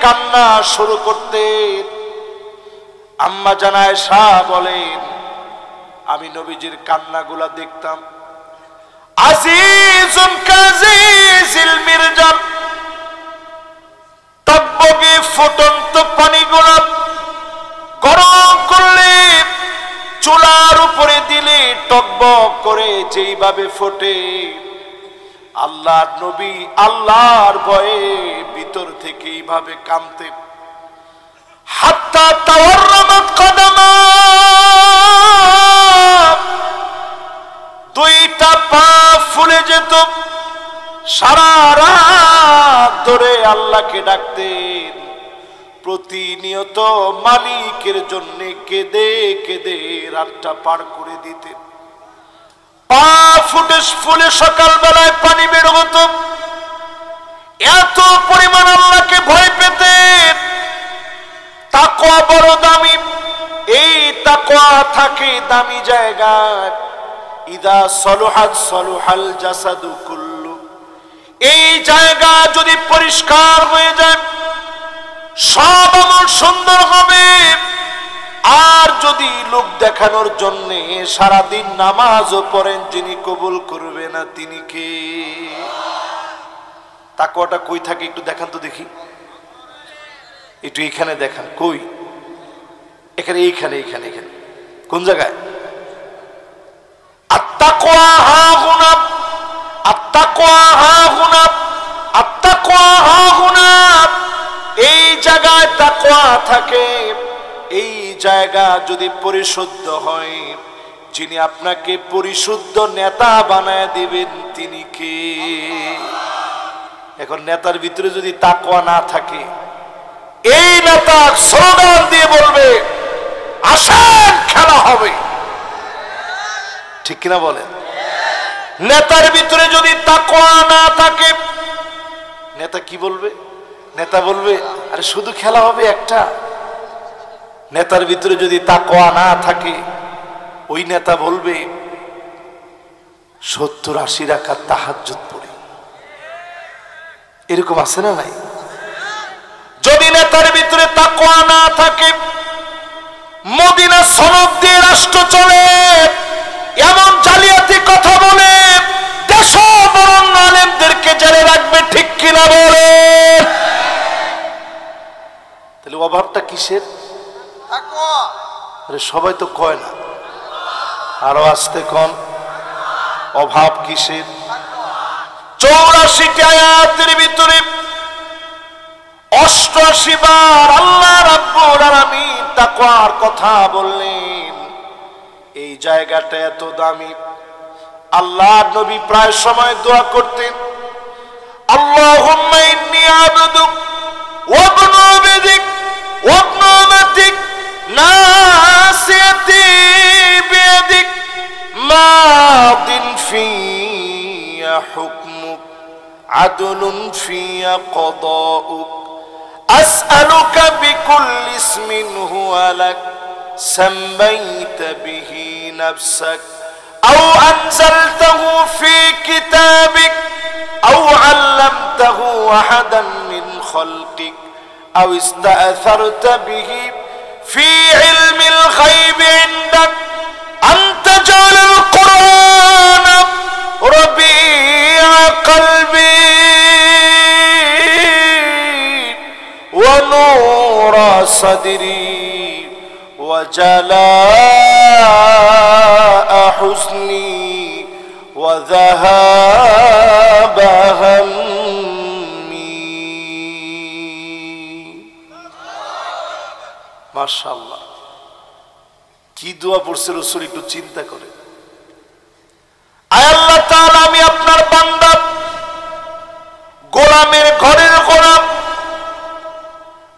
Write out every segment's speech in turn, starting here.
কান্না শুরু করতেন। আম্মা জান আয়েশা বলেন, আমি নবীজির কান্নাগুলা দেখতাম। আজিজুন কাজিজিল মিরজাল, টকবগে ফুটন্ত পানিগুলা গরম করলে চুলার উপরে দিলে টকবক করে যেইভাবে ফোটে, আল্লাহর নবী আল্লাহর ভয়ে ভিতর থেকে এইভাবে কাঁদতেন। হাত্তা তাওয়াররামাত কদমা, দুইটা পা ফুলে যেত। সারা রাত ধরে আল্লাহকে ডাকতেন, প্রতিনিয়ত মালিকের জন্য কেঁদে কেঁদে রাতটা পার করে দিতেন। পা ফুটে ফুলে সকালবেলায় পানি বের হতো। এত পরিমাণ আল্লাহকে ভয় পেতেন। তাকওয়া বড় দামি, এই তাকওয়া থাকে দামি জায়গায়। ইদা সলুহাত সলুহাল জাসাদু কুল্লু, এই জায়গা যদি পরিষ্কার হয়ে যায় সব আমল সুন্দর হবে। আর যদি লোক দেখানোর জন্য সারাদিন নামাজও পড়েন, যিনি কবুল করবে না তিনি কে? তাকওয়াটা কই থাকে একটু দেখান তো দেখি, একটু এখানে দেখান। কই? এখানে, এইখানে, এখানে, এখানে। কোন জায়গায়? আত্তাকওয়া হাহুনা, আত্তাকওয়া হাহুনা, আত্তাকওয়া হাহুনা। এই জায়গায় তাকওয়া থাকে। এই জায়গা যদি পরিশুদ্ধ হয়, যিনি আপনাকে পরিশুদ্ধ নেতা বানায় দিবেন তিনি কে? এখন নেতার ভিতরে যদি তাকওয়া না থাকে, এই নেতা স্লোগান দিয়ে বলবে আসেন খেলা হবে, ঠিক কিনা বলেন? নেতার ভিতরে যদি তাকওয়া না থাকে, নেতা কি বলবে? নেতা বলবে আরে শুধু খেলা হবে একটা। নেতার ভিতরে যদি তাকওয়া না থাকে, ওই নেতা বলবে 70-80 রাকাত তাহাজ্জুদ পড়ি। এরকম আছে না নাই? যদি নেতার ভিতরে তাকওয়া না থাকে, মদিনা সনদ দিয়ে রাষ্ট্র চলে, এমন জালিয়াতি কথা বলে দেশ বরং আলেমদেরকে জেলে রাখবে, ঠিক কিনা বলে? তাহলে অভাবটা কিসের? আরে সবাই তো কয় না, আরো আসতে কোন অভাব কিসের? 84টি আয়াতের ভিতরে 88 বার আল্লাহ রাব্বুল আলামিন তাকওয়ার কথা বললেন। এই জায়গাটা এত দামি। আল্লাহর নবী প্রায় সময় দোয়া করতেন, আল্লাহুম্মা ইন্নী আবদুক ওয়া ইবনু আবদিক ওয়া ইবনু আমাতিক নাসিয়াতি বিয়াদিক মাদিন ফিয়া হুকমুক আদলুন ফিয়া কদাউক আসআলুকা বিকুল্লি ইসমিন হুয়া লাক সাম্মাইতা বিহি নাফসাক আও আনজালতাহু ফি কিতাবিক আও আল্লামতাহু আহাদান মিন খালকিক আও ইস্তাআসারতা বিহি ফি ইলমিল গায়বি ইনদাক আন তাজআলাল কুরআন রাবি'a কলবি ওয়া নূরা সাদরি وجلاء حزني وذهاب همي মাশাআল্লাহ। কি দোয়া পড়ছে রাসূল, একটু চিন্তা করে। আয় আল্লাহ তাআলা, আমি আপনার বান্দা, গোলামের ঘরের গোলাম।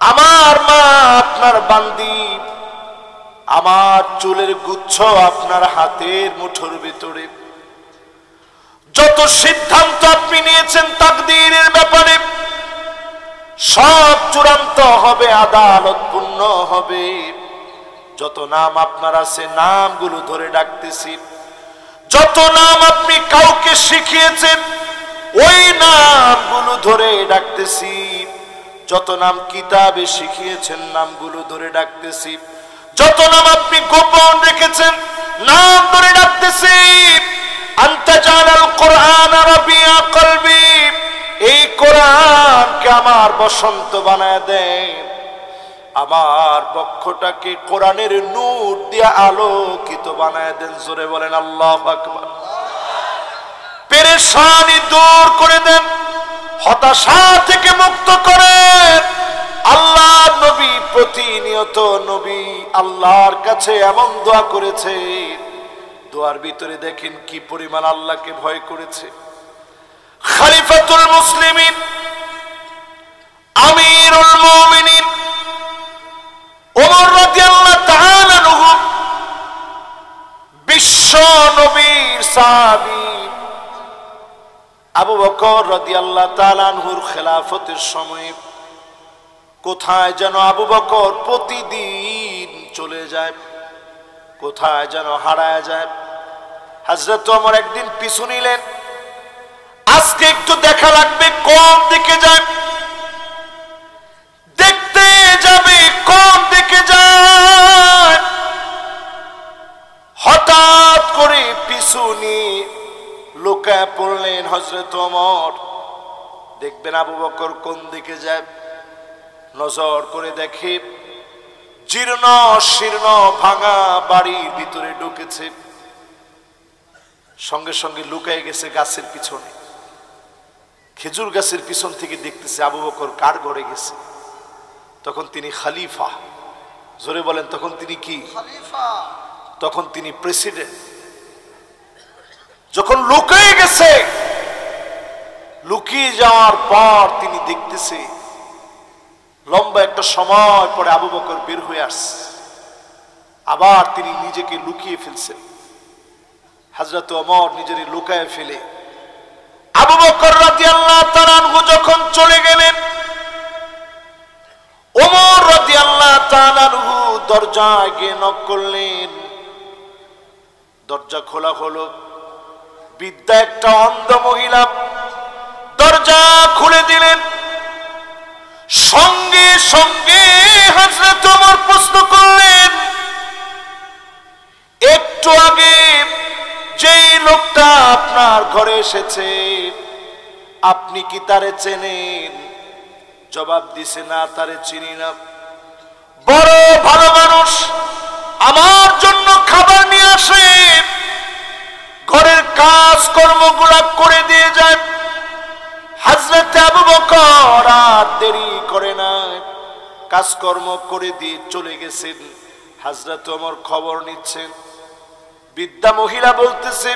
আমার মা আপনার বান্দি, আমার চুলের গুচ্ছ আপনার হাতের মুঠোর ভিতরে। যত সিদ্ধান্ত আপনি নিয়েছেন তাকদীরের ব্যাপারে, সব চূড়ান্ত হবে, আদালতপূর্ণ হবে। যত নাম আপনার আছে নামগুলো ধরে ডাকতেছি। যত নাম আপনি কাউকে শিখিয়েছেন ওই নামগুলো ধরে ডাকতেছি। যত নাম কিতাবে শিখিয়েছেন নামগুলো ধরে ডাকতেছি, যত নাম আপনি গোপন রেখেছেন নাম ধরে ডাকতেছি। আনতা জালাল কোরআন রাবিয়া কলবি, এই কোরআনকে আমার বসন্ত বানায় দেন, আমার বক্ষটাকে কোরআনের নূর দিয়ে আলোকিত বানায় দেন। জোরে বলেন আল্লাহু আকবার। পেরেশানি দূর করে দেন, হতাশা থেকে মুক্ত করেন। আল্লাহ নবী প্রতিনিয়ত নবী আল্লাহর কাছে এমন দোয়া করেছে, দোয়ার ভিতরে দেখেন কি পরিমাণ আল্লাহকে ভয় করেছে। খলিফাতুল মুসলিমিন আমিরুল মুমিনিন ওমর রাদিয়াল্লাহু তাআলা আনহু, বিশ্ব নবীর সাহাবী আবু বকর রাদিয়াল্লাহু তাআলা আনহুর খেলাফতের সময় কোথায় যেন আবু বকর প্রতিদিন চলে যায়, কোথায় যেন হারায় যায়। হযরত ওমর একদিন পিছু নিলেন, আজকে একটু দেখা লাগবে কোন দিকে যায়, দেখতে যাবে কোন দিকে যায়। হঠাৎ করে পিছু নিয়ে লুকায় পড়লেন হযরত ওমর। দেখবেন আবু বকর কোন দিকে যায়, নজর করে দেখে জীর্ণ শীর্ণ ভাঙা বাড়ির ভিতরে ঢুকেছে, সঙ্গে সঙ্গে লুকায় গেছে গাছের পিছনে। খেজুর গাছের পিছন থেকে দেখতেছে আবু বকর কার ঘরে গেছে। তখন তিনি খলিফা। জোরে বলেন, তখন তিনি কি খলিফা? তখন তিনি প্রেসিডেন্ট। যখন লুকিয়ে গেছে, লুকিয়ে যাওয়ার পর তিনি দেখতেছে লম্বা একটা সময় পরে আবু বকর বের হয়ে আসছে, আবার তিনি নিজেকে লুকিয়ে ফেলছেন। হযরত ওমর নিজের লুকায় ফেলে আবু বকর রাদিয়াল্লাহু তাআলা আনহু যখন চলে গেলেন, ওমর রাদিয়াল্লাহু তাআলা আনহু দরজায় গিয়ে নক করলেন। দরজা খোলা হলো, বৃদ্ধা একটা অন্ধ মহিলা দরজা খুলে দিলেন। সঙ্গে সঙ্গে হযরত ওমর প্রশ্ন করলেন, একটু আগে যেই লোকটা আপনার ঘরে এসেছে আপনি কি তারে চেনেন? জবাব দিছে, না, তারে চিনি না। বড় ভালো মানুষ, আমার জন্য খাবার নিয়ে আসে, ঘরের কাজ কর্মগুলা করে দিয়ে যায়। হযরত আবু বকর আর দেরি করে না, কাজকর্ম করে দিয়ে চলে গেছেন। হযরত ওমর খবর নিচ্ছেন। বৃদ্ধা মহিলা বলতেছে,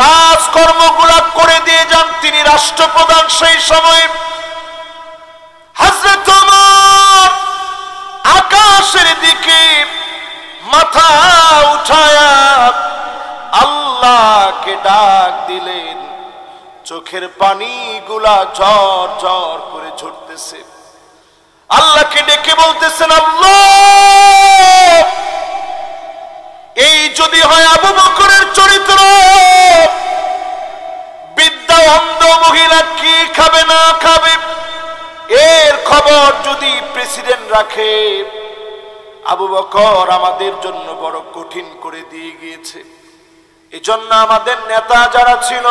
কাজ কর্মগুলা করে দিয়ে যান, তিনি রাষ্ট্রপ্রধান সেই সময়। হযরত ওমর আকাশের দিকে মাথা উঠায়া আল্লাহকে ডাক দিলেন। চোখের পানিগুলা ঝর ঝর করে ঝরতেছে। আল্লাহকে ডেকে বলতেছেন, আল্লাহ, এই যদি হয় আবু বকরের চরিত্র, বৃদ্ধা অন্ধ মহিলা কি খাবে না খাবে এর খবর যদি প্রেসিডেন্ট রাখে, আবু বকর আমাদের জন্য বড় কঠিন করে দিয়ে গিয়েছে। এজন্য আমাদের নেতা যারা ছিল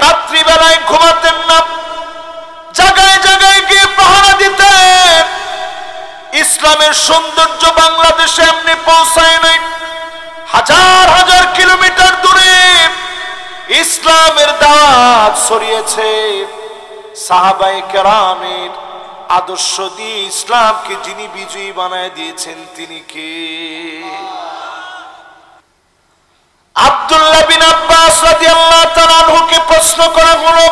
রাত্রিবেলায় ঘুমাতেন না, জায়গায় জায়গায় গিয়ে পাহারা দিতেন। ইসলামের সৌন্দর্য বাংলাদেশে এমনি পৌঁছায় নাই। হাজার হাজার কিলোমিটার দূরে ইসলামের দাওয়াত ছড়িয়েছে। সাহাবায়ে কেরামের আদর্শ দিয়ে ইসলামকে যিনি বিজয়ী বানায় দিয়েছেন তিনি কে? আব্দুল্লাহ বিন আব্বাস রাদিয়াল্লাহু তাআলা আনহুকে প্রশ্ন করা হলো,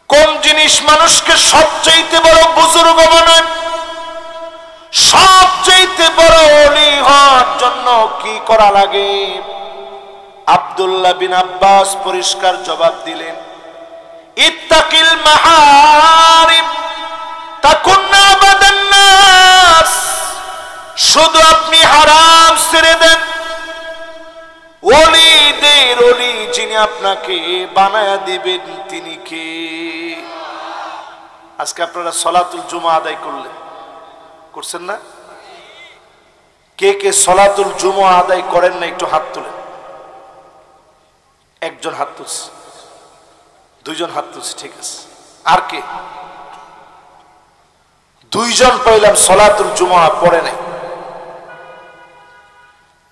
কোন জিনিস মানুষকে সবচেয়ে বড় বুজুর্গ বানায়, সবচেয়ে বড় ওলি হওয়ার জন্য কি করা লাগে? আব্দুল্লাহ বিন আব্বাস পরিষ্কার জবাব দিলেন, ইত্তাকিল মাহারিম তাকুন্না আবাদান নাস। শুধু আপনি হারাম ছেড়ে দেন, ওলিদের ওলি যিনি আপনাকে বানায়া দিবেন তিনি কে? আজকে আপনারা সলাতুল জুমা আদায় করছেন না? কে কে সলাতুল জুমা আদায় করেন না একটু হাত তুলেন। একজন হাত তুলছে, দুইজন হাত তুলছে, ঠিক আছে। আর কে? দুইজন পাইলাম সলাতুল জুমা পড়ে নাই।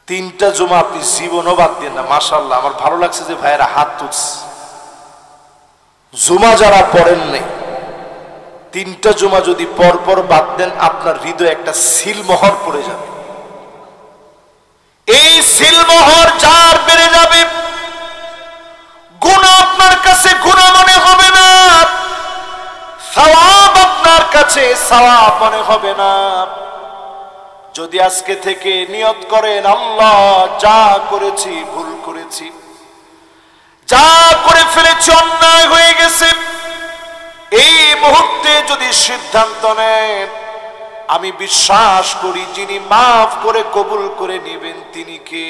তিনটা জুমা আপনি জীবনও বাদ দেন না। মাশাআল্লাহ, আমার ভালো লাগছে যে ভাইয়েরা হাত তুলছে। জুমা যারা পড়েন নাই, তিনটা জুমা যদি পরপর বাদ দেন, আপনার হৃদয়ে একটা সিলমোহর পড়ে যাবে। এই সিলমোহর যার বেড়ে যাবে, গুনাহ আপনার কাছে গুনাহ মনে হবে না, সওয়াব আপনার কাছে সওয়াব মনে হবে না। যদি আজকে থেকে নিয়ত করেন, আল্লাহ যা করেছি ভুল করেছি, যা করে ফেলেছি অন্যায় হয়ে গেছে, এই মুহূর্তে যদি সিদ্ধান্ত নেন, আমি বিশ্বাস করি যিনি মাফ করে কবুল করে নেবেন তিনি কে?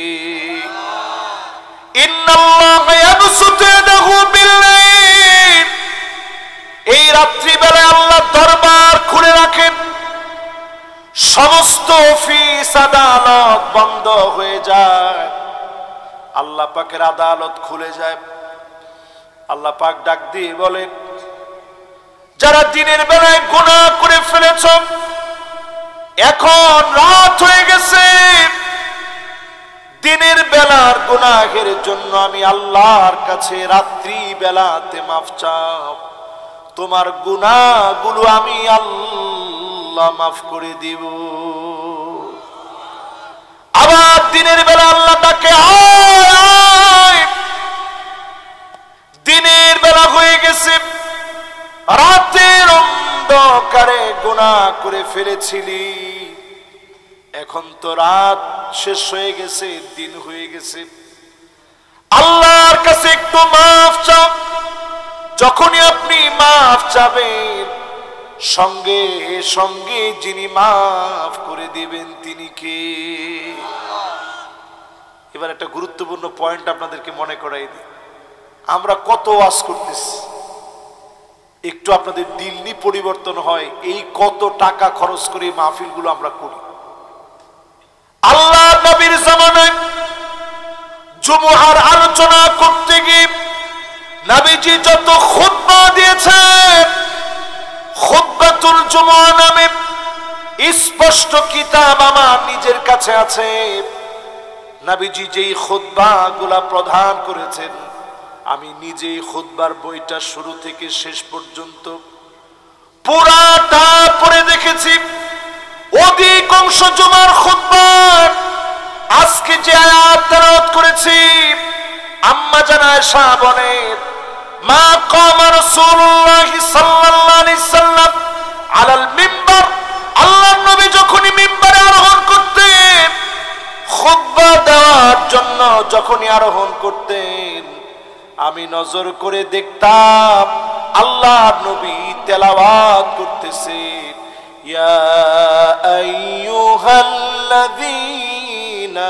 ইন্নাল্লাহা ইয়াবসুতু ইয়াদাহু বিল-লাইল, এই রাত্রি বেলায় আল্লাহ দরবার খুলে রাখেন, সমস্ত অফিস আদালত বন্ধ হয়ে যায়, আল্লাহ পাকের আদালত খুলে যায়। আল্লাহ পাক ডাক দিয়ে বলেন, যারা দিনের বেলায় গুনাহ করে ফেলেছ, এখন রাত হয়ে গেছে, দিনের বেলার গুনাহের জন্য আমি আল্লাহর কাছে রাত্রি বেলাতে মাফ চাও, তোমার গুনাহগুলো আমি আল্লাহ মাফ করে দিব। আবার দিনের বেলা আল্লাহ তাকে আয়, দিনের বেলা হয়ে গেছে, রাতের অন্ধকারে গুনাহ করে ফেলেছিলি, এখন তো রাত শেষ হয়ে গেছে, দিন হয়ে গেছে, আল্লাহর কাছে একটু মাফ চাও। যখনই আপনি মাফ চাবেন, সঙ্গে সঙ্গে যিনি মাফ করে দিবেন তিনি কে? এবার একটা গুরুত্বপূর্ণ পয়েন্ট আপনাদেরকে মনে করাই দিই। আমরা কত ওয়াজ করতেছি, একটু আপনাদের দিল্লি পরিবর্তন হয়, এই কত টাকা খরচ করে মাহফিলগুলো আমরা করি। আল্লাহ নবীর জামানায় জুমআর আলোচনা করতে গিয়ে নবীজি যত খুতবা দিয়েছেন, খুতবাতুল জুমআ নামে স্পষ্ট কিতাব আমার নিজের কাছে আছে। নবীজি যেই খুতবাগুলা প্রদান করেছেন, আমি নিজেই খুতবার বইটা শুরু থেকে শেষ পর্যন্ত পুরাটা পড়ে দেখেছি। অধিকাংশ জুমার খুতবা আজকে যে আয়াত তেলাওয়াত করেছি, আম্মা জান আয়েশা বলেন, মা কামা রাসূলুল্লাহ সাল্লাল্লাহু আলাইহি সাল্লাম আলাল মিম্বার, আল্লাহর নবী যখনই মিম্বারে আরোহণ করতেন, খুতবা দেওয়ার জন্য যখনই আরোহণ করতেন, আমি নজর করে দেখতাম আল্লাহর নবী তেলাওয়াত করতেছে, ইয়া আইয়ুহাল্লাযীনা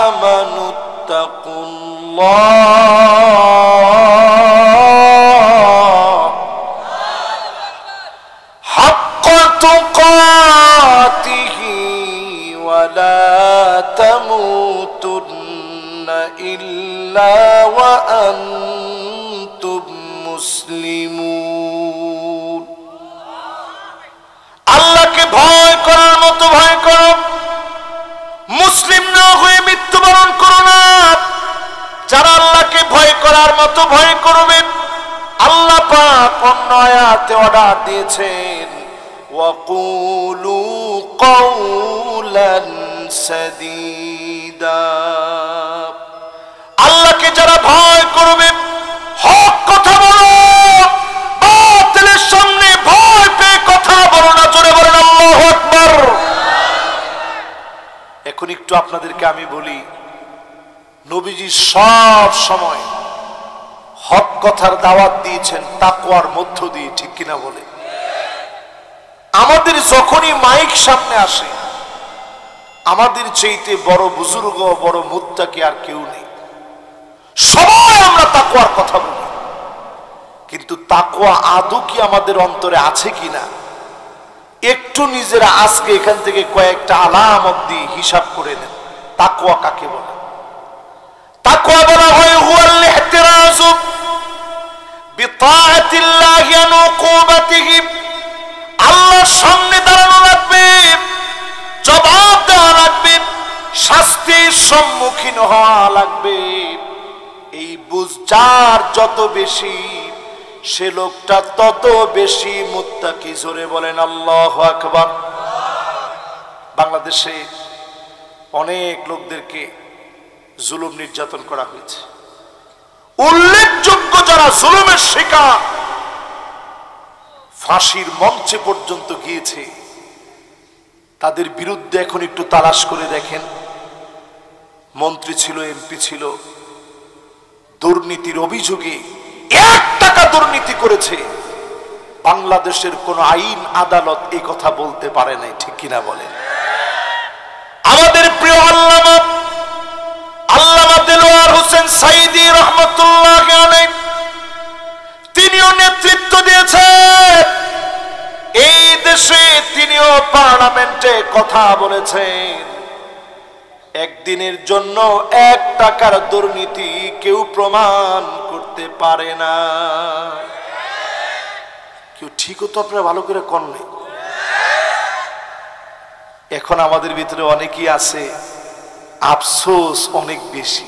আমানুত্তাকুল্লাহ হাক্কা তুকাতিহি ওয়া লা তামুতুন্না ইল্লা ওয়া আনতুম মুসলিমুন। আল্লাহকে ভয় করার মতো ভয় করো, মুসলিম না হয়ে মৃত্যুবরণ করো না। যারা আল্লাহকে ভয় করার মতো ভয় করবে, আল্লাহ পাক অন্য আয়াতে অর্ডার দিয়েছেন, ওয়াকুলু কাওলান সাদীদা। আল্লাহকে যারা ভয় করবে, হক কথা বলো, বাতিলের সামনে ভয় পেয়ে কথা বলো না। জোরে বলেন আল্লাহু আকবার। এখন একটু আপনাদেরকে আমি বলি, নবীজি সব সময় হক কথার দাওয়াত দিয়েছেন তাকওয়ার মধ্য দিয়ে, ঠিক কিনা বলে? আমাদের যখনই মাইক সামনে আসে, আমাদের চাইতে বড় বুজুর্গ, বড় মুত্তাকি আর কেউ নেই। সবাই আমরা তাকওয়ার কথা বলি, কিন্তু তাকওয়া তাকওয়া আদৌ কি আমাদের অন্তরে আছে কিনা একটু নিজেরা আজকে এখান থেকে কয়েকটা আলামত দিয়ে হিসাব করে নেন। তাকওয়া কাকে বলে? তাকওয়া বলা হয় হুয়াল ইহতিরাজু বিতাআতিল্লাহি আন উকুবাতিহি, আল্লাহর সামনে দাঁড়ানো লাগবে, জবাব দেওয়া লাগবে, শাস্তির সম্মুখীন হওয়া লাগবে। এই বুঝ যার যত বেশি সে লোকটা তত বেশি মুত্তাকি। জোরে বলেন আল্লাহু আকবার। বাংলাদেশে অনেক লোকদেরকে জুলুম নির্যাতন করা হয়েছে। উল্লেখযোগ্য যারা জুলুমের শিকার, ফাঁসির মঞ্চে পর্যন্ত গিয়েছে, তাদের বিরুদ্ধে এখন একটু তালাশ করে দেখেন। মন্ত্রী ছিল, এমপি ছিল, দুর্নীতির অভিযোগে 1 টাকা দুর্নীতি করেছে। বাংলাদেশের কোন আইন আদালত এই কথা বলতে পারে নাই, ঠিক কিনা বলেন? আমাদের প্রিয় আল্লামা দেলোয়ার হোসেন সাইদি রহমতুল্লাহ আলাইহি তিনিও নেতৃত্ব দিয়েছেন এই দেশে, তিনিও পার্লামেন্টে কথা বলেছেন। একদিনের জন্য 1 টাকার দুর্নীতি কেউ প্রমাণ করতে পারে না। কেউ ঠিকও তো আপনারা ভালো করে কর নাই। এখন আমাদের ভিতরে অনেকেই আছে আফসোস অনেক বেশি,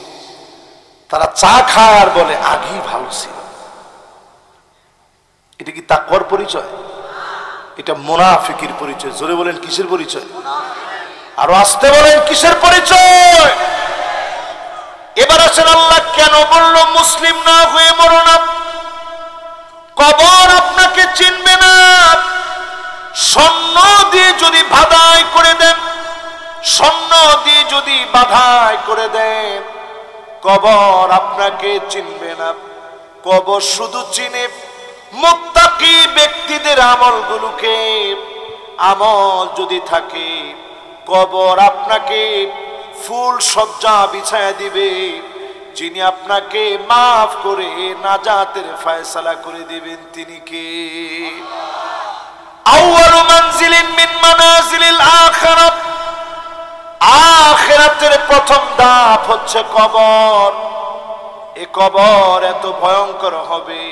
তারা চা খায় আর বলে আগেই ভালো ছিল। এটা কি তাকওয়ার পরিচয়? এটা মুনাফিকের পরিচয়। জোরে বলেন কিসের পরিচয়? আরো আসতে বলেন কিসের পরিচয়? এবার আসেন, আল্লাহ কেন বললো মুসলিম না হয়ে মরো না? কবর আপনাকে চিনবে না। স্বর্ণ দিয়ে যদি বাধাই করে দেন, স্বর্ণ দিয়ে যদি বাধাই করে দেন, কবর আপনাকে চিনবে না। কবর শুধু চিনে মুত্তাকি ব্যক্তিদের আমলগুলোকে। আমল যদি থাকে, কবর আপনাকে ফুল সজ্জা বিছায়া দিবে, যিনি আপনাকে মাফ করে নাজাতের ফয়সালা করে দিবেন তিনি কে? আউয়ালু মানজিলিন মিন মানাজিলিল আখিরাত, আখিরাতের প্রথম ধাপ হচ্ছে কবর। এই কবর এত ভয়ঙ্কর হবে,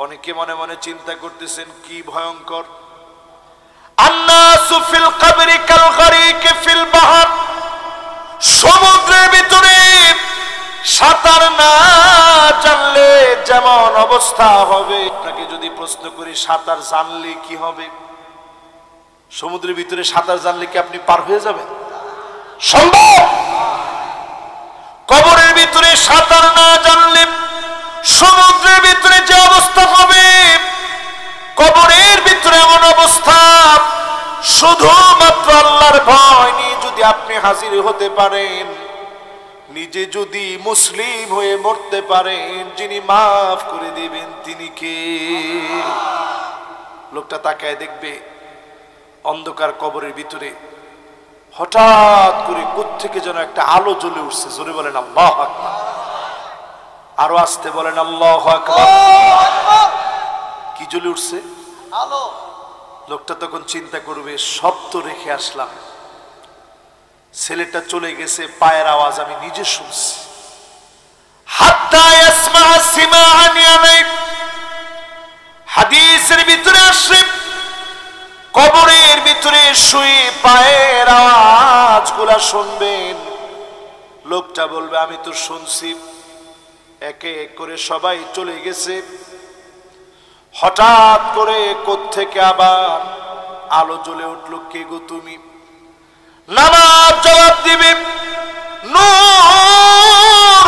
অনেকে মনে মনে চিন্তা করতেছেন কি ভয়ঙ্কর। আন্নাসু ফিল কবরি কাল গরিক ফিল বাহর, সমুদ্রের ভিতরে সাঁতার না জানলে যেমন অবস্থা হবে। আপনাকে যদি প্রশ্ন করি সাঁতার জানলে কি হবে? সমুদ্রের ভিতরে সাঁতার জানলে কি আপনি পার হয়ে যাবেন? সম্ভব? কবরের ভিতরে সাঁতার না জানলে সমুদ্রের ভিতরে যে অবস্থা হবে, কবরের ভিতরে এমন অবস্থা, শুধুমাত্র আল্লাহর ভয় নিয়ে যদি আপনি হাজির হতে পারেন, নিজে যদি মুসলিম হয়ে মরতে পারেন, যিনি মাফ করে দিবেন তিনি কে? লোকটা তাকায় দেখবে অন্ধকার কবরের ভিতরে হঠাৎ করে কোত্থেকে যেন একটা আলো জ্বলে উঠছে। জোরে বলেন আল্লাহু আকবার। আরো আসতে বলেন আল্লাহু আকবার। কি জ্বলে উঠছে? আলো। লোকটা তখন চিন্তা করবে সব তো রেখে আসলাম, ছেলেটা চলে গেছে, পায়ের আওয়াজ আমি নিজে শুনছি। হাত্তা ইয়াসমা সিমাআন ইয়ানাই, হাদিসের ভিতরে আসে কবরের ভিতরে শুয়ে পায়ের আওয়াজগুলা শুনবেন। লোকটা বলবে আমি তো শুনছি। একে এক করে সবাই চলে গেছে। হঠাৎ করে কোত্থেকে আবার আলো জ্বলে উঠল। কে গো তুমি? নামাজ জবাব দিবে নূর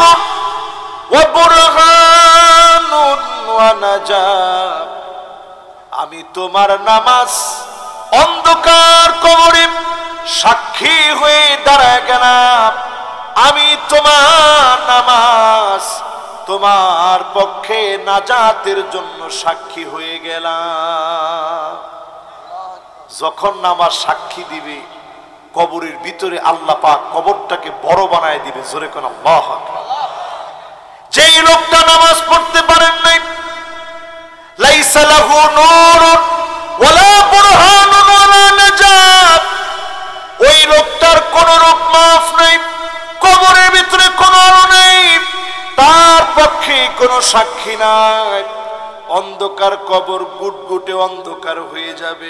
ওয়া বুরহানুন ওয়া নাজাত, আমি তোমার নামাজ অন্ধকার কবরে সাক্ষী হয়ে দাঁড়ায় গেলাম। আমি তোমার নামাজ তোমার পক্ষে নাজাতের জন্য সাক্ষী হয়ে গেলাম। যখন নামাজ সাক্ষী দিবে, কবরের ভিতরে আল্লাহ পাক কবরটাকে বড় বানায় দিবে। জোরে কোন আল্লাহু আকবার। যেই লোকটা নামাজ পড়তে পারেন নাই, লাহু নূরুন ওয়ালা বুরহানুন ওয়ালা নাজাত। ওই লোকটার কোন রূপ মাফ নেই, কবরের ভিতরে কোন আলো নেই, তার পক্ষে কোনো সাক্ষী নাই। অন্ধকার কবর, গুটগুটে অন্ধকার হয়ে যাবে,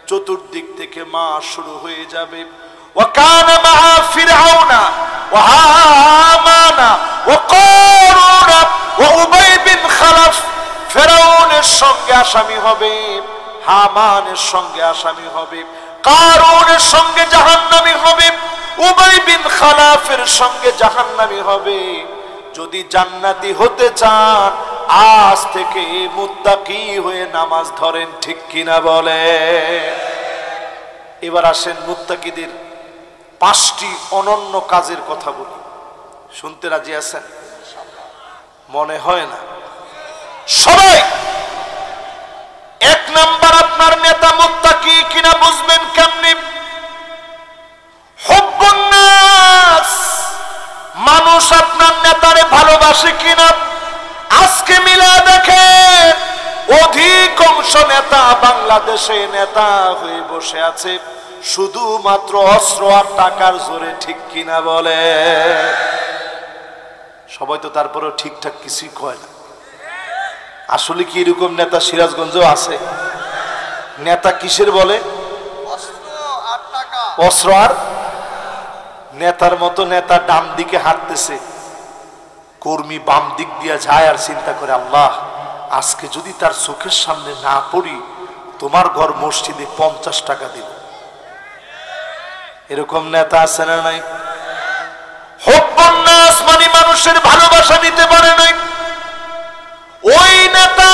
চতুর্দিক থেকে মাস শুরু হয়ে যাবে। ওয়াকানা মাআ ফিরআউনা ওয়া হামানা ওয়া কারুনা ওয়া উবাই বিন খালাফ। ফিরআউনের সঙ্গে আসামি হবে, হামানের সঙ্গে আসামি হবে, কারুনের সঙ্গে জাহান্নামী হবে, উবাই বিন খালাফের সঙ্গে জাহান্নামী হবে। যদি জান্নাতি হতে চান আজ থেকে মুত্তাকি হয়ে নামাজ ধরেন, ঠিক কিনা বলে। এবার আসেন মুত্তাকিদের 5টি অনন্য কাজের কথা বলি, শুনতে রাজি আছেন? মনে হয় না সবাই। 1 নাম্বার, আপনার নেতা মুত্তাকি কিনা বুঝবেন কেমনে? হুব্বুন নাস, মানুষ আপনার নেতারে ভালোবাসে কিনা। আজকে মিলা দেখেন, অধিকাংশ নেতা বাংলাদেশে নেতা হয়ে বসে আছে শুধুমাত্র অস্ত্র আর টাকার জোরে, ঠিক কিনা বলে। সবাই তো তারপরেও ঠিকঠাক কিছুই কয় না। আসলে কি এরকম নেতা সিরাজগঞ্জেও আছে? নেতা কিসের বলে? অস্ত্র আর নেতার মতো নেতা ডান দিকে হাঁটতেছে, কর্মী বাম দিক দিয়ে যায় আর চিন্তা করে, আল্লাহ আজকে যদি তার চোখের সামনে না পড়ি তোমার ঘর মসজিদে 50 টাকা দিব। এরকম নেতা আছে না নাই? হুব্বুন নাস মানে মানুষের ভালোবাসা নিতে পারে নাই। ওই নেতা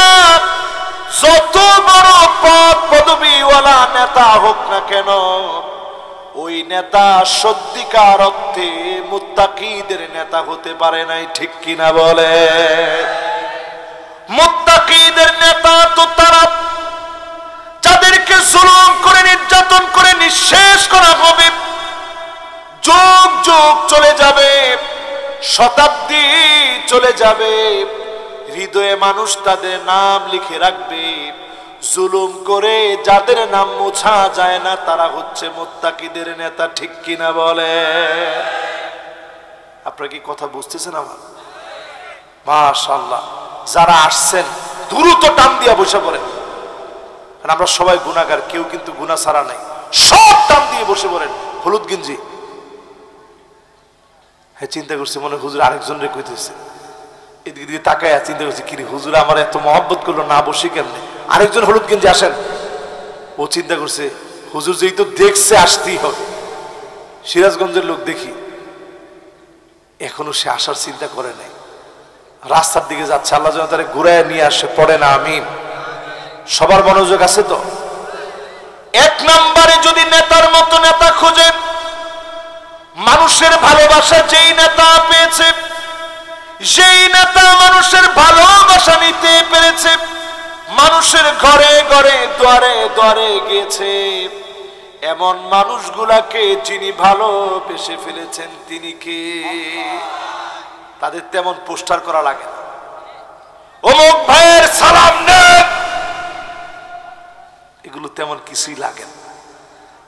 যত বড় পদ পদবিওয়ালা নেতা হোক না কেন, ওই নেতা সত্যিকার অর্থে মুত্তাকিদের নেতা হতে পারে নাই, ঠিক কিনা বলে। মুত্তাকিদের নেতা তো তারা যাদেরকে জুলুম করে নির্যাতন করে নিঃশেষ করা হবে, যুগ যুগ চলে যাবে, শতাব্দী চলে যাবে, হৃদয়ে মানুষ তাদের নাম লিখে রাখবে। জুলুম করে যাদের নাম মোছা যায় না তারা হচ্ছে মুত্তাকিদের নেতা, ঠিক কিনা বলে। আপনারা কি কথা বুঝতেছেন আমার? মাশাআল্লাহ, যারা আসছেন দ্রুত টান দিয়া বসে পড়েন, কারণ আমরা সবাই গুনাহগার, কেউ কিন্তু গুনাহ ছাড়া নাই। সব টান দিয়ে বসে পড়েন। হলুদ গেঞ্জি, হ্যাঁ চিন্তা করছে মনে হুজুর আরেকজন রে কইতেছে, এদিকে দিকে তাকায় চিন্তা করছে কি রে হুজুর আমার এত মহব্বত করলো, না বসে কেমনে। আরেকজন হলুদ গেঞ্জি আসেন, ও চিন্তা করছে হুজুর যেই তো দেখছে আসতেই হবে। সিরাজগঞ্জের লোক দেখি এখনো সে আসার চিন্তা করে নাই, রাস্তার দিকে যাচ্ছে, আল্লাহ যেন তারে ঘুরায় নিয়ে আসে, পড়ে না আমিন। সবার মনোযোগ আছে তো? 1 নম্বরে যদি নেতার মতো নেতা খোঁজেন, মানুষের ভালোবাসা যেই নেতা পেয়েছে, যেই নেতা মানুষের ভালোবাসা নিতে পেরেছে, মানুষের ঘরে ঘরে দ্বারে দ্বারে গেছে, এমন মানুষগুলাকে যিনি ভালোবেসে ফেলেছেন তিনি কে? তাদের তেমন পোস্টার করা লাগে না, অমুক ভাইয়ের সালাম নেন, এগুলো তেমন কিছুই লাগে না।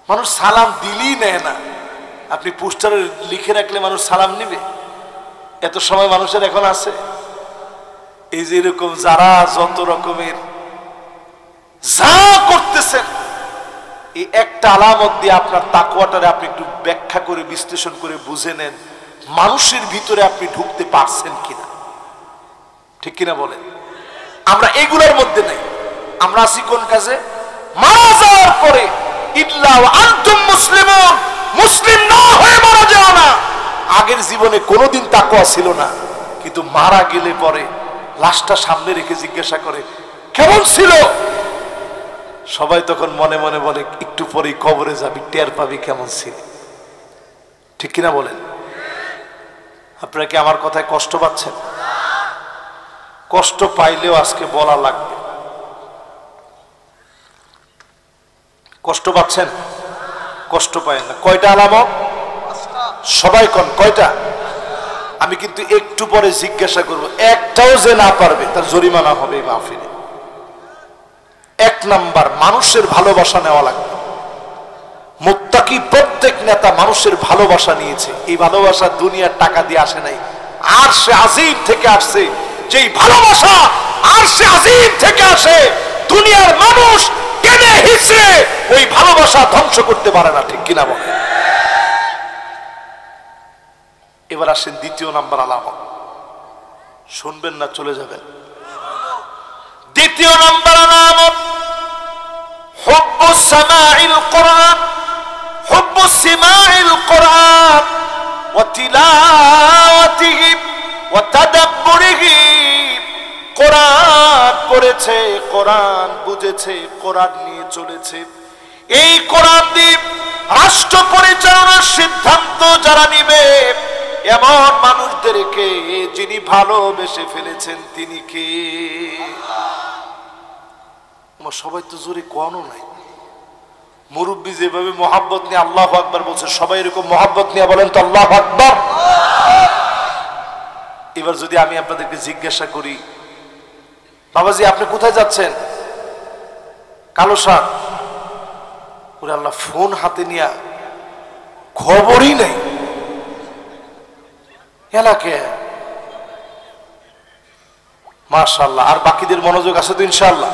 মানুষ সালাম দিলেই নেয় না। আপনি পোস্টারে লিখে রাখলে মানুষ সালাম নিবে? এত সময় মানুষের এখন আছে? এই যে এরকম যারা যত রকমের যা করতেছেন, এই একটা আলামত দিয়ে আপনার তাকওয়াটারে আপনি একটু ব্যাখ্যা করে বিশ্লেষণ করে বুঝে নেন মানুষের ভিতরে আপনি ঢুকতে পারছেন কিনা, ঠিক কিনা বলেন। আমরা এগুলোর মধ্যে নেই। আমরা আছি কোন কাজে? মারা যাওয়ার পরে ইল্লা ওয়া আনতুম মুসলিমুন, মুসলিম না হয়ে মারা যাও না। আগের জীবনে কোনোদিন তাকওয়া ছিল না, কিন্তু মারা গেলে পরে লাশটা সামনে রেখে জিজ্ঞাসা করে কেমন ছিল, সবাই তখন মনে মনে বলে একটু পরেই কবরে যাবি, টের পাবি কেমন ছিল, ঠিক কিনা বলেন। আপনারা কি আমার কথায় কষ্ট পাচ্ছেন? কষ্ট পাইলেও আজকে বলা লাগবে। কষ্ট পাচ্ছেন? কষ্ট পায় না। কয়টা আলামত? সবাই কোন কয়টা? আমি কিন্তু একটু পরে জিজ্ঞাসা করব, একটাও যে না পারবে তার জরিমানা হবে এই মাহফিলে। নাম্বার মানুষের ভালোবাসা নেওয়া লাগবে। মুত্তাকি প্রত্যেক নেতা মানুষের ভালোবাসা নিয়েছে। এই ভালোবাসা দুনিয়ার টাকা দিয়ে আসে নাই, আরশে আজিম থেকে আসছে। যেই ভালোবাসা আরশে আজিম থেকে আসে, দুনিয়ার মানুষ টেনে হিচড়ে ওই ভালোবাসা ধ্বংস করতে পারে না, ঠিক কিনা বলে? এবার আসেন দ্বিতীয় নাম্বার আলামত, শুনবেন না চলে যাবেন। দ্বিতীয় নাম্বার আলামত হুব্বুস সামাইল কোরআন, হুব্বুস সিমাইল কোরআন ওয়া তিলাওয়াতিহি ওয়া তাদাব্বুরিহি। কোরআন পড়েছে, কোরআন বুঝেছে, কোরআন নিয়ে চলেছে। এই কোরআন দিয়ে রাষ্ট্র পরিচালনার সিদ্ধান্ত যারা নিবে, এমন মানুষদেরকে যিনি ভালোবেসে ফেলেছেন তিনি কে? সবাই তো জোরে কোয়ানো নাই। মুরব্বী যেভাবে মোহাব্বত নিয়ে আল্লাহু আকবার বলছে, সবাই এরকম মোহাব্বত নিয়ে বলেন তো আল্লাহু আকবার। এবার যদি আমি আপনাদেরকে জিজ্ঞাসা করি, বাবাজি আপনি কোথায় যাচ্ছেন? কালো শাক। ওরে আল্লাহ, ফোন হাতে নিয়ে খবরই নেই এলাকে। মাশাআল্লাহ। আর বাকিদের মনোযোগ আছে তো ইনশাআল্লাহ?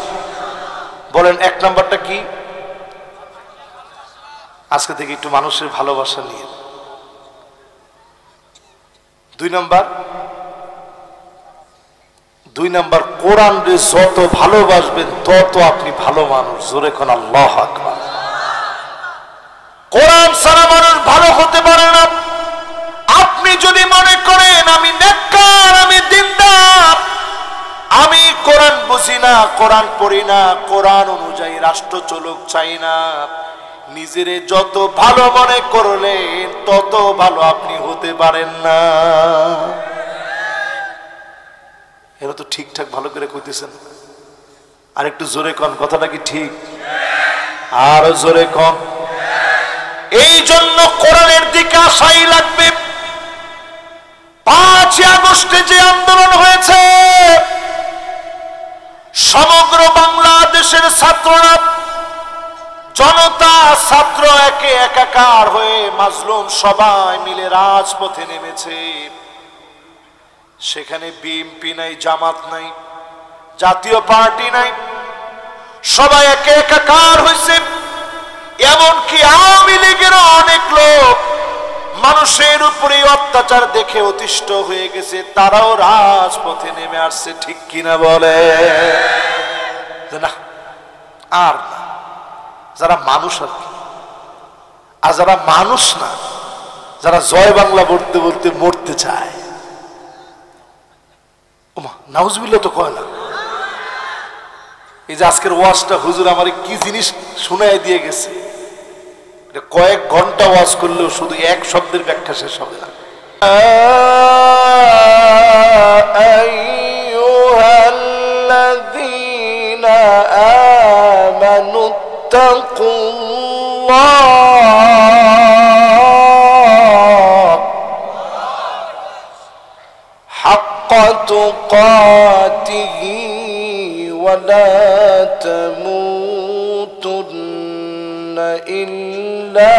বলেন এক নাম্বারটা কি? আজকে থেকে একটু মানুষের ভালোবাসা নিয়ে। দুই নাম্বার কোরআনকে যত ভালোবাসবেন তত আপনি ভালো মানুষ। জোরে কোন আল্লাহু আকবার। কোরআন ছাড়া মানুষ ভালো হতে পারে না। আপনি যদি মনে করেন আমি নেককার, আমি দিনদার, আমি কোরআন বুঝি না, কোরআন পড়ি না, কোরআন অনুযায়ী রাষ্ট্র চলুক চাই না, নিজেরে যত ভালো মনে করলেন তত ভালো আপনি হতে পারেন না। এরা তো ঠিকঠাক ভালো করে কইতেছেন। আর একটু জোরে কন, কথাটা কি ঠিক? আরো জোরে কন। এই জন্য কোরআনের দিকে আসাই লাগবে। 5 আগস্টে যে আন্দোলন হয়েছে, সমগ্র বাংলাদেশের ছাত্ররা, জনতা, ছাত্র একে একাকার হয়ে মাজলুম সবাই মিলে রাজপথে নেমেছে। সেখানে বিএনপি নাই, জামাত নাই, জাতীয় পার্টি নাই, সবাই একে একাকার হয়েছে। এমনকি আওয়ামী লীগেরও অনেক লোক মানুষের উপরে অত্যাচার দেখে অতিষ্ঠ হয়ে গেছে, তারাও রাজপথে নেমে আসছে, ঠিক কিনা বলে? না আর না, যারা মানুষ আর কি। আর যারা মানুষ না, যারা জয় বাংলা বলতে বলতে মরতে চায়, ওমা নাউজুবিল্লাহ তো কয় না। এই যে আজকের ওয়াজটা হুজুর আমার কি জিনিস শুনাই দিয়ে গেছে, কয়েক ঘন্টা ওয়াজ করলেও শুধু এক শব্দের ব্যাখ্যা শেষ হবে না। আইয়ুহাল্লাযীনা আমানুত্তাকুল্লাহ হাক্কা তুকাতিহি ওয়া লা তামুতুন্না ইল্লা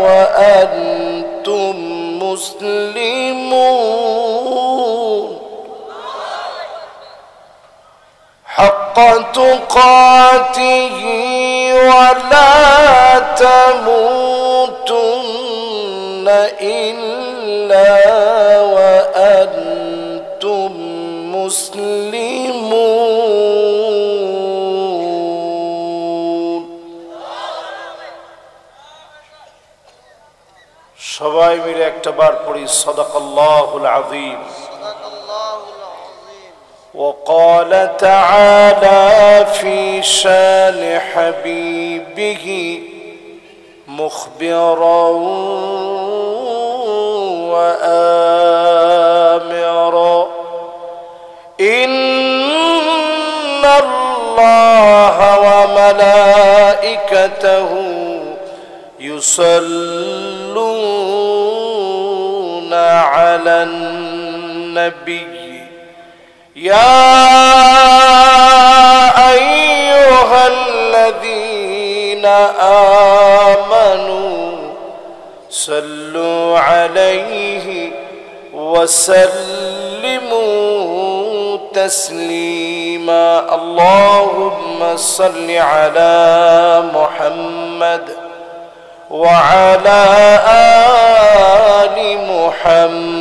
ওয়া আনতুম মুসলিমুন। হাক্কা তুকাতিহি ওয়া লা তামুতুন্না ইল্লা ওয়া আনতুম মুসলিমুন। সবাই মিলে একটা বার পড়ি সাদাকাল্লাহুল আযীম। وقال تعالى في شان حبيبه مخبرا وآمرا إن الله وملائكته يصلون على النبي يا أيها الذين آمنوا صلوا عليه وسلموا تسليما اللهم صل على محمد وعلى آل محمد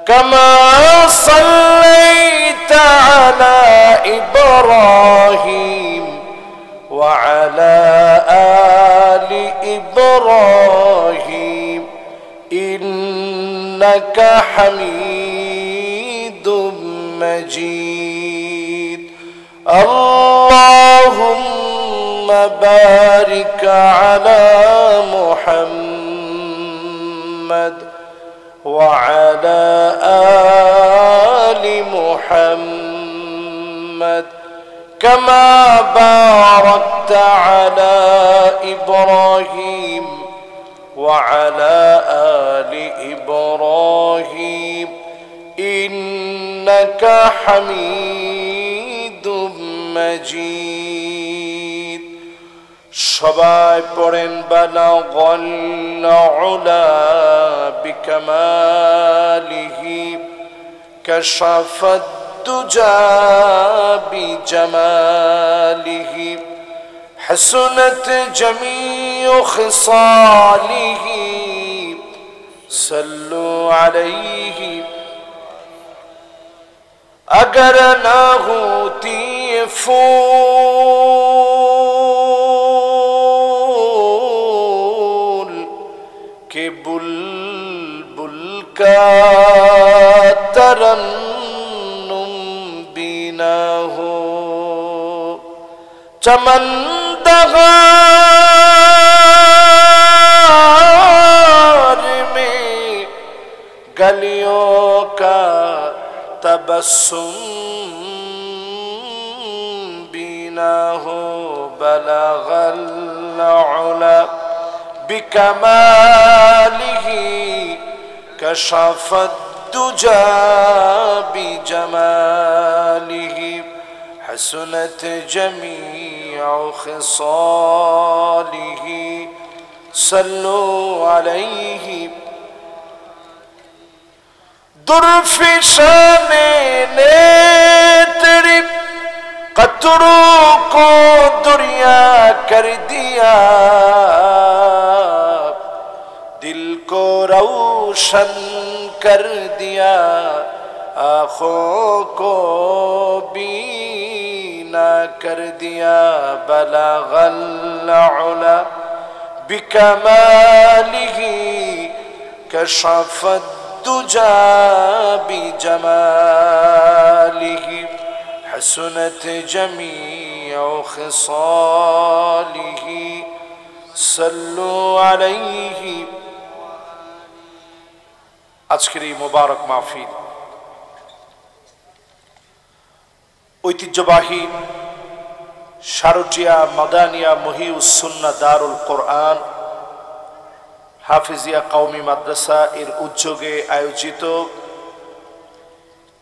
كما صليت على إبراهيم وعلى آل إبراهيم إنك حميد مجيد اللهم بارك على محمد وعلى آل محمد كما باركت على إبراهيم وعلى آل إبراهيم إنك حميد مجيد সবাই পড়েন বালাগাল উলা বিকামালিহি কাশাফাত দুজা বিজামালিহি حسنت جميع خصاله صلوا عليه اگر نہ ہوتی پھول کہ بلبل کا ترنم بھی نہ ہو چمن دغار میں گلیوں کا تبسم بھی نہ ہو بلغ العلا بکمالہ کشف الدجا بجمالہ حسنت جميع خصاله صلوا عليه درفشان تیری قطروں کو دریا کر دیا دل کو روشن کر دیا آنکھوں کو بینا کر دیا بلغ العلا بکمالہ کشف الدجا بجمالہ حسنت جميع خصاله صلوا عليه আজকের এই মোবারক মাহফিল ঐতিহ্যবাহী শারটিয়া মাদানিয়া মহিউস সুন্নাহ দারুল কোরআন হাফিজিয়া কওমি মাদ্রাসা এর উদ্যোগে আয়োজিত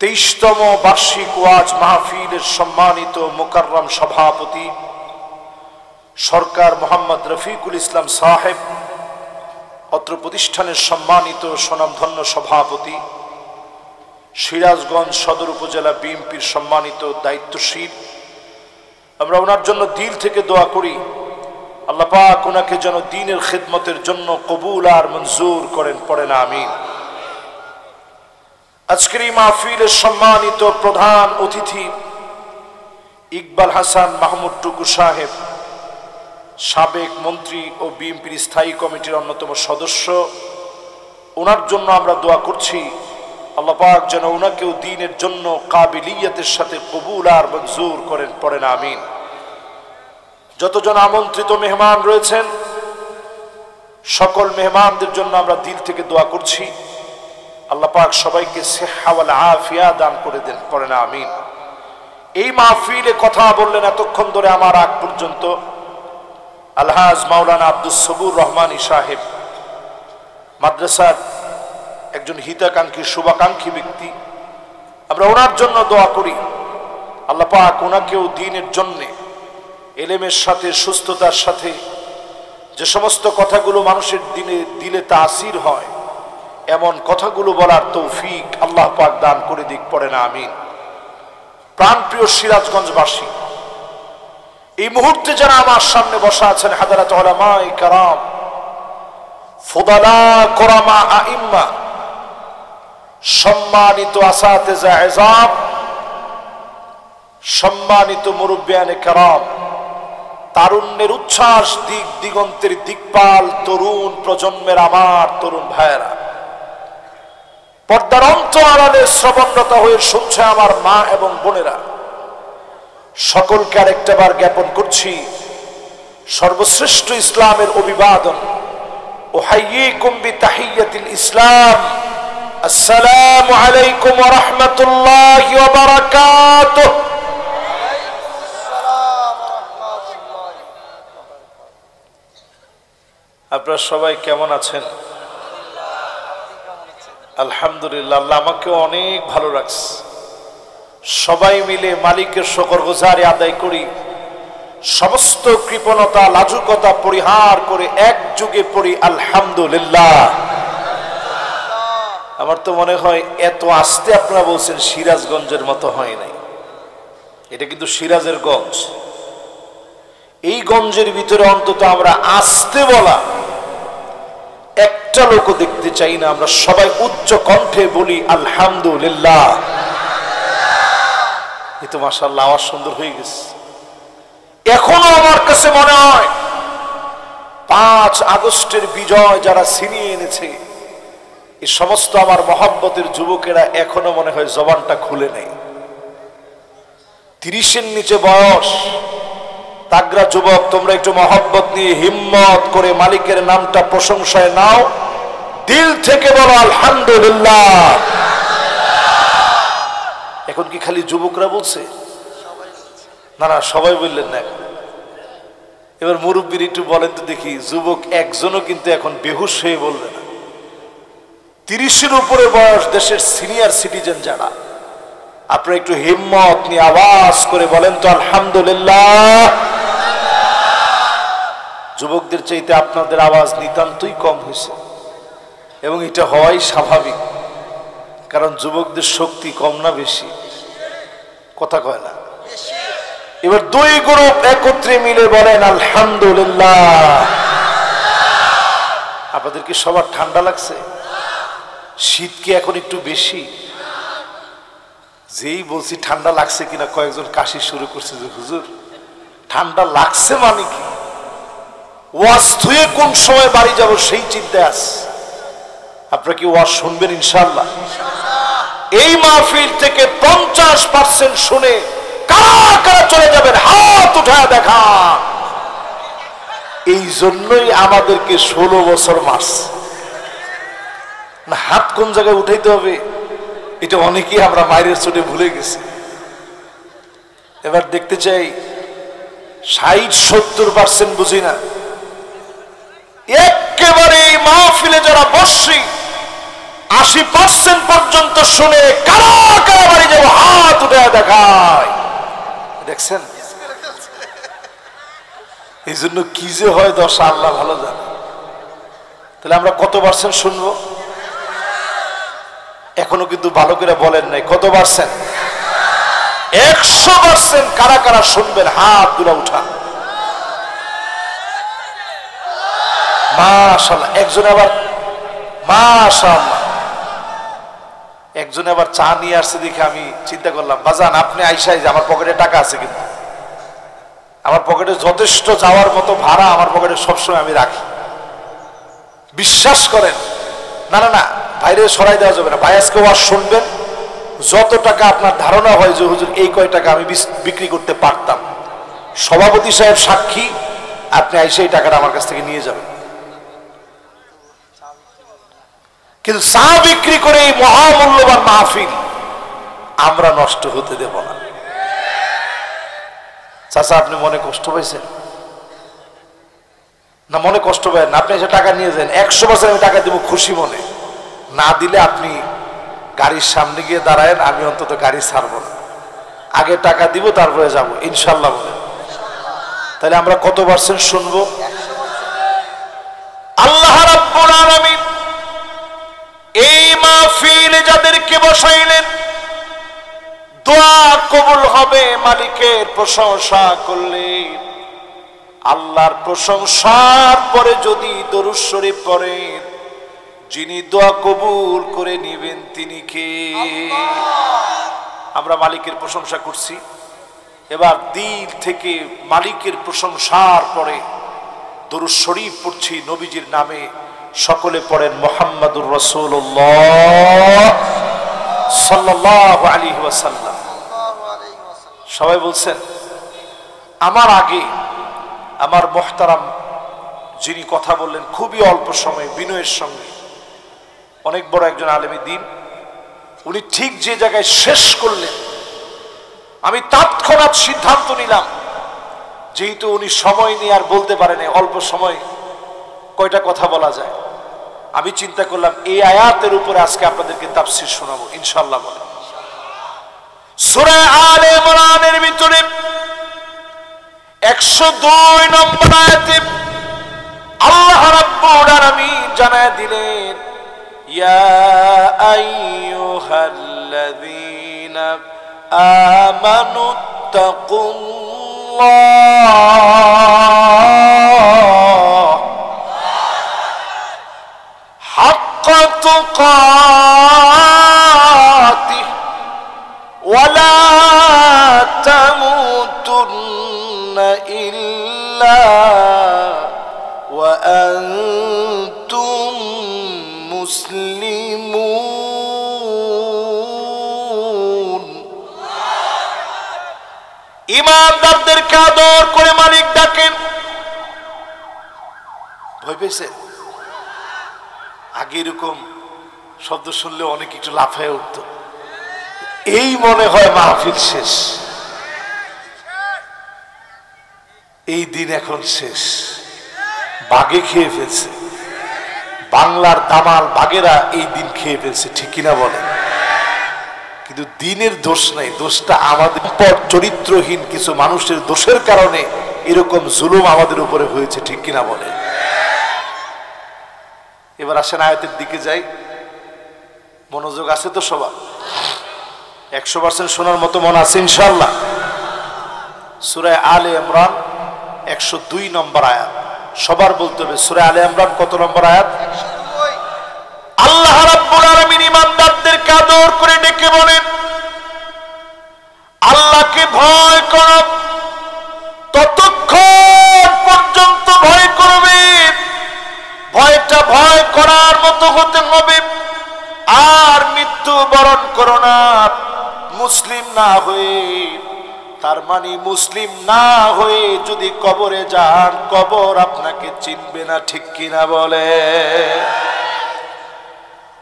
23তম বার্ষিক ওয়াজ মাহফিলের সম্মানিত মুকাররম সভাপতি সরকার মোহাম্মদ রফিকুল ইসলাম সাহেব, অত্র প্রতিষ্ঠানের সম্মানিত স্বনামধন্য সভাপতি, সিরাজগঞ্জ সদর উপজেলা বিএনপির সম্মানিত দায়িত্বশীল, আমরা ওনার জন্য দিল থেকে দোয়া করি আল্লাহ পাক ওনাকে যেন দ্বীনের খিদমতের জন্য কবুল আর মঞ্জুর করেন, পড়েন আমিন। আজকের এই মাহফিলের সম্মানিত প্রধান অতিথি ইকবাল হাসান মাহমুদ টুকু সাহেব, সাবেক মন্ত্রী ও বিএনপির স্থায়ী কমিটির অন্যতম সদস্য, ওনার জন্য আমরা দোয়া করছি আল্লাহ পাক যেন ওনাকেও দ্বীনের জন্য কাবিলিয়তের সাথে কবুল আর মঞ্জুর করেন, পড়েন আমিন। যতজন আমন্ত্রিত মেহমান রয়েছেন সকল মেহমানদের জন্য আমরা দিল থেকে দোয়া করছি আল্লাহ পাক সবাইকে সিহ্হা ওয়াল আফিয়া দান করে দেন, পড়েন আমিন। এই মাহফিলে কথা বললেন এতক্ষণ ধরে আমার আগ পর্যন্ত আলহাজ মাওলানা আব্দুস সবুর রহমানী সাহেব, মাদ্রাসার একজন হিতাকাঙ্ক্ষী শুভাকাঙ্ক্ষী ব্যক্তি। আমরা ওনার জন্য দোয়া করি আল্লাহ পাক ওনাকেও দ্বীনের জন্য ইলমের সাথে সুস্থতার সাথে যে সমস্ত কথাগুলো মানুষের দিলে তাসির হয় এমন কথাগুলো বলার তৌফিক আল্লাহ পাক দান করে দিক, পড়ে না আমিন। প্রাণপ্রিয় সিরাজগঞ্জবাসী, এই মুহূর্তে যারা আমার সামনে বসা আছেন হাদারাত উলামায়ে কেরাম, ফুদালা কুরামা আইম্মা, সম্মানিত আসাতিজা ইজাম, সম্মানিত মুরব্বিয়ানে কেরাম, তারুণ্যের উচ্ছ্বাস, দিক দিগন্তের দিকপাল তরুণ প্রজন্মের আমার তরুণ ভাইয়েরা, পর্দার অন্তরালে শ্রবণরত হয়ে শুনছে আমার মা এবং বোনেরা, সকলকে আরেকটা বার জ্ঞাপন করছি সর্বশ্রেষ্ঠ ইসলামের অভিবাদন, উহাইয়িকুম বিতাহিয়াতিল ইসলাম, আসসালামু আলাইকুম ওয়া রাহমাতুল্লাহি ওয়া বারাকাতুহু। আপনারা সবাই কেমন আছেন? আলহামদুলিল্লাহ, আল্লাহ আমাকে অনেক ভালো রাখছে। সবাই মিলে মালিকের শুকরগুজারি আদায় করি, সমস্ত কৃপণতা লাজুকতা পরিহার করে একযোগে পড়ি আলহামদুলিল্লাহ। আমার তো মনে হয় এত আস্তে আপনারা বলছেন সিরাজগঞ্জের মতো হয় নাই, এটা কিন্তু সিরাজের গঞ্জ। এই গঞ্জের ভিতরে অন্তত আমরা আস্তে বলা একটা লোক দেখতে চাই না, আমরা সবাই উচ্চ কণ্ঠে বলি আলহামদুলিল্লাহ। এই তো মাশাআল্লাহ আওয়াজ সুন্দর হয়ে গেছে। এখনো আমার কাছে মনে হয় 5 আগস্টের বিজয় যারা ছিনিয়ে এনেছে এই সমস্ত আমার মহব্বতের যুবকেরা এখনো মনে হয় জবানটা খুলে নেই। 30-এর নিচে বয়স তাগরা যুবক, তোমরা একটু মহব্বত নিয়ে হিম্মত করে মালিকের নামটা প্রশংসায় নাও, দিল থেকে বলো আলহামদুলিল্লাহ। এখন কি খালি যুবকরা বলছে? না না, সবাই বললেন না। এবার মুরব্বীর একটু বলেন তো দেখি, যুবক একজনও কিন্তু এখন বেহুশ হয়ে বলবে না। 30-এর উপরে বয়স দেশের সিনিয়র সিটিজেন যারা, আপনারা একটু হিম্মত নিয়ে আওয়াজ করে বলেন তো আলহামদুলিল্লাহ। যুবকদের চাইতে আপনাদের আওয়াজ নিতান্তই কম হয়েছে এবং এটা হওয়াই স্বাভাবিক, কারণ যুবকদের শক্তি কম না বেশি? কথা কয় না? এবার 2 গ্রুপ একত্রে মিলে বলেন আলহামদুলিল্লাহ। আপনাদের কি সবার ঠান্ডা লাগছে? শীত কি এখন একটু বেশি? যেই বলছি ঠান্ডা লাগছে কিনা কয়েকজন কাশি শুরু করছে যে হুজুর ঠান্ডা লাগছে মানে কি? ওয়াজ থুয়ে কোন সময় বাড়ি যাব সেই চিন্তায় আছে। আপনারা কি ওয়াজ শুনবেন ইনশাআল্লাহ? এই মাহফিল থেকে 50% শুনে কারা কারা চলে যাবেন হাত উঠায় দেখা। এই জন্যই আমাদেরকে 16 বছর মারছে না। হাত কোন জায়গায় উঠাইতে হবে এটা অনেকেই আমরা মায়ের চোটে ভুলে গেছি। এবার দেখতে চাই 60-70% বুঝি না, একেবারে এই মাহফিলে যারা বসছি 80% পর্যন্ত শুনে কারা কারা বাড়ি যাবো হাত উঠে দেখায়। দেখছেন? এই জন্য কি যে হয় দশা আল্লাহ ভালো জানে। তাহলে আমরা কত পার্সেন্ট শুনবো? এখনো কিন্তু ভালো করে বলেন নাই কত পার্সেন্ট? 100%। কারা কারা শুনবেন হাত দুলা উঠান। মাশাআল্লাহ। একজন আবার মাশাআল্লাহ, একজন আবার চা নিয়ে আসছে দেখে আমি চিন্তা করলাম, বাজান আপনি আইসাই যে আমার পকেটে টাকা আছে, কিন্তু আমার পকেটে যথেষ্ট যাওয়ার মতো ভাড়া আমার পকেটে সবসময় আমি রাখি। বিশ্বাস করেন, না না না বাইরে সরাই দেওয়া যাবে না। ভাই আজকে ওয়াজ শুনবেন, যত টাকা আপনার ধারণা হয় যে হুজুর এই কয় টাকা আমি বিক্রি করতে পারতাম, সভাপতি সাহেব সাক্ষী, আপনি আইসে এই টাকাটা আমার কাছ থেকে নিয়ে যাবেন। কিন্তু চা বিক্রি করে এই মহামূল্যবান মাহফিল আমরা নষ্ট হতে দেব না। চাচা আপনি মনে কষ্ট পাইছেন না? মনে কষ্ট পাই না, আপনি এসে টাকা নিয়ে যান। 100% আমি টাকা দিব খুশি মনে। না দিলে আপনি গাড়ির সামনে গিয়ে দাঁড়ায়েন, আমি অন্তত গাড়ি ছাড়বো না। আগে টাকা দিব তারপরে যাব ইনশাআল্লাহ বলেন। তাহলে আমরা কত পার্সেন্ট শুনবো? আল্লাহ রাব্বুল আলামিন এই মাহফিলে যাদেরকে বসাইলেন দোয়া কবুল হবে মালিকের প্রশংসা করলে। আল্লাহর প্রশংসার পরে যদি দরুদ শরীফ পড়েন, যিনি দোয়া কবুল করে নেবেন তিনি কে? আমরা মালিকের প্রশংসা করছি, এবার দিল থেকে মালিকের প্রশংসার পরে দরুদ শরীফ পড়ছি নবীজির নামে। সকলে পড়েন মুহাম্মাদুর রাসূলুল্লাহ সাল্লাল্লাহু আলাইহি ওয়াসাল্লাম। সবাই বলছেন। আমার আগে আমার মুহতারাম যিনি কথা বললেন খুবই অল্প সময়ে বিনয়ের সঙ্গে, অনেক বড় একজন আলেমী দ্বীন, উনি ঠিক যে জায়গায় শেষ করলেন আমি তৎক্ষণাৎ সিদ্ধান্ত নিলাম, যেহেতু উনি সময় নিয়ে আর বলতে পারেন অল্প সময় কয়টা কথা বলা যায়, আমি চিন্তা করলাম এই আয়াতের উপরে আজকে আপনাদেরকে তাফসীর শোনাবো ইনশাআল্লাহ। বলেন সূরা আলে ইমরানের ভিতরে 102 নম্বর আয়াতে আল্লাহ রাব্বুল আলামিন জানায় দিলেন, ইয়া আইয়ুহাল্লাযীনা আমানু তাকুল্লাহ হাক্কা তুকাতিহ ওয়া লা তামুতুন্না ইল্লা ওয়া আনতুম মুসলিমুন। ইমানদারদেরকে আদর করে মালিক ডাকেন। ভয় পেয়েছেন? আগে এরকম শব্দ শুনলে অনেক একটু লাফায় উঠত, এই মনে হয় মাহফিল শেষ, এই দিন এখন শেষ। বাঘে খেয়ে ফেলছে, বাংলার দামাল বাঘেরা এই দিন খেয়ে ফেলছে, ঠিক কিনা বলেন? কিন্তু দিনের দোষ নাই, দোষটা আমাদের পর চরিত্রহীন কিছু মানুষের দোষের কারণে এরকম জুলুম আমাদের উপরে হয়েছে, ঠিক কিনা বলেন? এবার আসেন আয়াতের দিকে যাই। মনোযোগ আছে তো সবার? 100% শোনার মতো মন আছে ইনশাআল্লাহ। সূরা আলে ইমরান 102 নম্বর আয়াত, সবার বলতে হবে সূরা আলে ইমরান কত নম্বর আয়াত? 102। আল্লাহ রাব্বুল আলামিন ইমানদারদেরকে আদর করে ডেকে বলেন, আল্লাহকে ভয় করো, ততক্ষণ পর্যন্ত ভয় করবে, ভয়টা ভয় করার মতো হতে হবে, আর মৃত্যু বরণ করো না মুসলিম না হয়ে। তার মানে মুসলিম না হয়ে যদি কবরে যান, কবর আপনাকে চিনবে না, ঠিক কিনা বলে?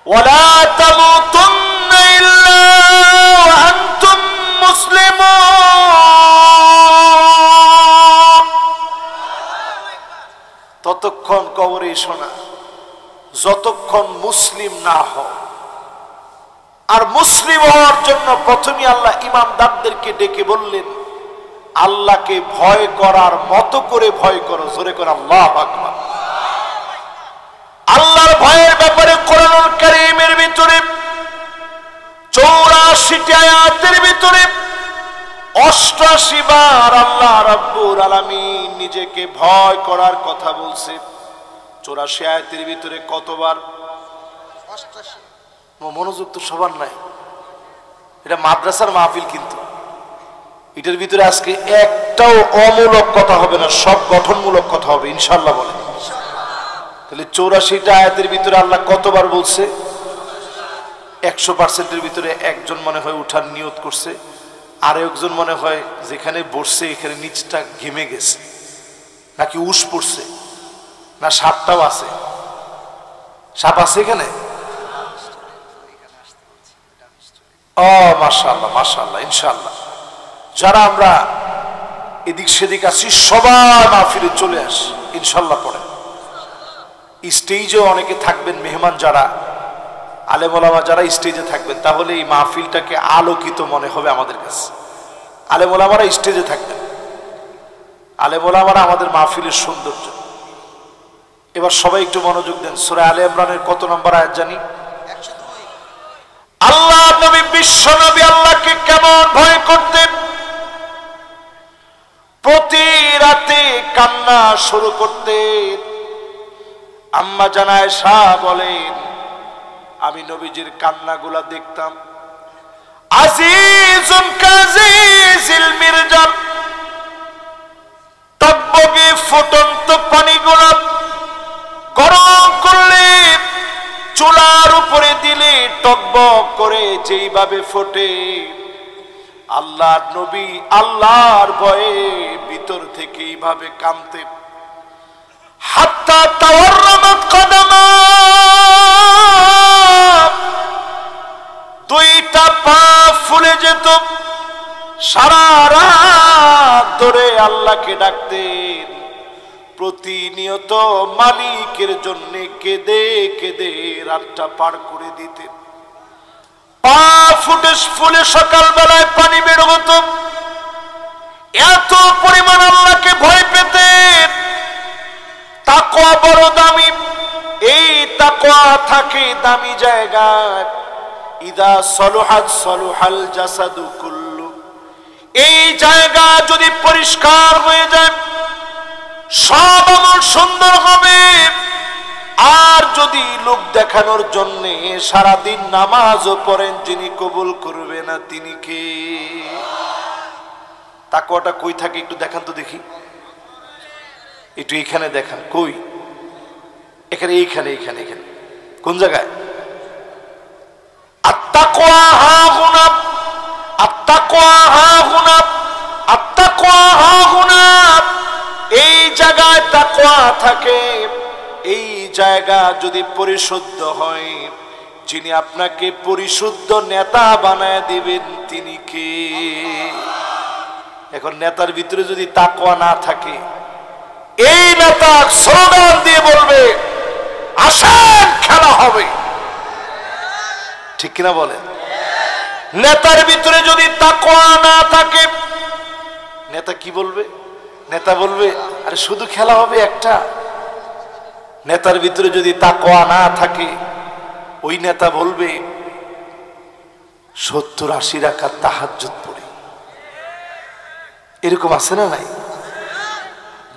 ওয়ালা তামুতুন্না ইল্লা ওয়া আনতুম মুসলিমুন। ততক্ষণ কবরে এসো না যতক্ষণ মুসলিম না হও। আর মুসলিম হওয়ার জন্য প্রথমে আল্লাহ ইমানদারদেরকে ডেকে বললেন, আল্লাহকে ভয় করার মতো করে ভয় করো। জোরে করে আল্লাহু আকবার। আল্লাহর ভয়ের ব্যাপারে কোরআনুল কারীমের ভিতরে 84টি আয়াতের ভিতরে 88 বার আল্লাহ রাব্বুল আলামিন নিজেকে ভয় করার কথা বলছে। 84 আয়াতের ভিতরে কতবার? 88। মনোযোগ তো সবার নাই, এটা মাদ্রাসার মাহফিল, কিন্তু এটার ভিতরে আজকে একটাও অমূলক কথা হবে না, সব গঠনমূলক কথা হবে ইনশাআল্লাহ। বলে তাহলে 84টা আয়াতের ভিতরে আল্লাহ কতবার বলছে? 100%-এর ভিতরে একজন মনে হয় উঠার নিয়ত করছে, আর একজন মনে হয় যেখানে বসছে এখানে নিচটা ঘেমে গেছে, নাকি উস পড়ছে, না সাপটাও আছে? সাপ আছে এখানে? ও মাশাআল্লাহ মাশাআল্লাহ ইনশাআল্লাহ। যারা আমরা এদিক সেদিক আছি সবাই মাহফিলে চলে আসি ইনশাআল্লাহ। পড়ে স্টেজেও অনেকে থাকবেন, মেহমান যারা আলেম ওলামা যারা স্টেজে থাকবেন, তাহলে এই মাহফিলটাকে আলোকিত মনে হবে আমাদের কাছে। আলেম ওলামারা স্টেজে থাকবেন, আলেম ওলামারা আমাদের মাহফিলের সৌন্দর্য। এবার সবাই একটু মনোযোগ দেন। সূরা আলে ইমরানের কত নম্বর আয়াত জানি? 102। আল্লাহ নবী, বিশ্ব নবী আল্লাহকে কেমন ভয় করতেন। প্রতি রাতে কান্না শুরু করতেন। আম্মা জান আয়েশা বলেন, আমি নবীজির কান্নাগুলা দেখতাম। আজিজুন কাজিজিল মিরজাল, টকবগে ফুটন্ত পানিগুলা গরম করলে, চুলার উপরে দিলে টকবক করে যেইভাবে ফোটে, আল্লাহর নবী আল্লাহর ভয়ে ভিতর থেকে এইভাবে কাঁদতেন। হাত্তা তাওয়াররামাত কদমা, দুইটা পা ফুলে যেত। সারা রাত ধরে আল্লাহকে ডাকতেন। প্রতিনিয়ত মালিকের জন্য কেঁদে কেঁদে রাতটা পার করে দিতেন। পা ফুটে ফুলে সকালবেলায় পানি বের হতো। এত পরিমাণ আল্লাহকে ভয় পেতেন। তাকওয়া বড় দামি। এই তাকওয়া থাকে দামি জায়গায়। ইদা সলুহাত সলুহাল জাসাদু কুল্লু, এই জায়গা যদি পরিষ্কার হয়ে যায় সব আমল সুন্দর হবে। আর যদি লোক দেখানোর জন্য সারাদিন নামাজও পড়েন, যিনি কবুল করবে না তিনি কে? তাকওয়াটা কই থাকে একটু দেখান তো দেখি, একটু এখানে দেখান। কই? এখানে, এইখানে, এখানে, এখানে। কোন জায়গায়? আত্তাকওয়া হাহুনা, আত্তাকওয়া হাহুনা, আত্তাকওয়া হাহুনা। এই জায়গায় তাকওয়া থাকে। এই জায়গা যদি পরিশুদ্ধ হয়, যিনি আপনাকে পরিশুদ্ধ নেতা বানায় দিবেন তিনি কে? এখন নেতার ভিতরে যদি তাকওয়া না থাকে, এই নেতা স্লোগান দিয়ে বলবে আসেন খেলা হবে, ঠিক কিনা বলেন? নেতার ভিতরে যদি তাকওয়া না থাকে, নেতা কি বলবে? নেতা বলবে আরে শুধু খেলা হবে একটা। নেতার ভিতরে যদি তাকওয়া না থাকে, ওই নেতা বলবে 70-80 রাকাত তাহাজ্জুদ পড়ি। এরকম আছে না নাই?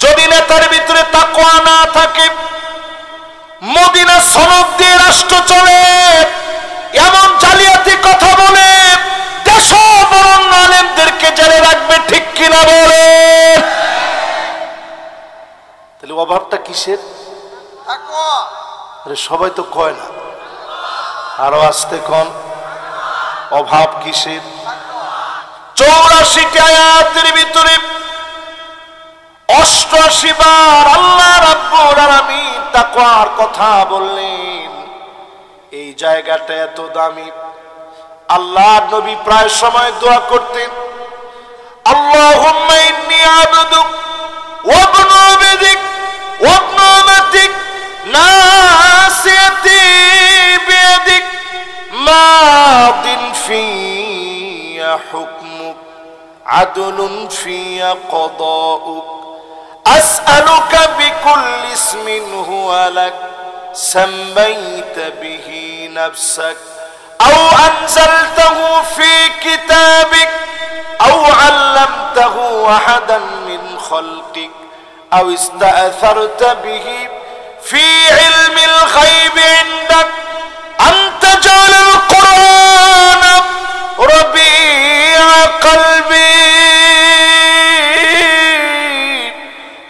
যদি নেতার ভিতরে তাকওয়া না থাকে, মদিনা সনদ দিয়ে রাষ্ট্র চলে, এমন জালিয়াতি কথা বলে দেশ বরণ আলেমদেরকে জেলে রাখবে, ঠিক কিনা বলে? তাহলে অভাবটা কিসের? তাকওয়া। আরে সবাই তো কয় না, আরো আসতে কোন অভাব কিসের? 84টি আয়াতের ভিতরে 88 বার আল্লাহ রাব্বুল আলামিন তাকওয়ার কথা বললেন। এই জায়গাটা এত দামি। আল্লাহর নবী প্রায় সময় দোয়া করতেন, আল্লাহুম্মা ইন্নী আবদুক ওয়া ইবনু আবদিক ওয়া ইবনু আমাতিক নাসিয়াতি বিয়াদিক মাদিন ফিয়া হুকমুক আদলুন ফিয়া কদাউক আসআলুকা বিকুল্লি ইসমিন হুয়া লাক সাম্মাইতা বিহি নাফসাক আও আনজালতাহু ফি কিতাবিক আও আল্লামতাহু আহাদান মিন খালকিক আও ইস্তাআসারতা বিহি ফি ইলমিল গায়বি ইনদাক আন তাজআলাল কুরআন রবিআ কলবি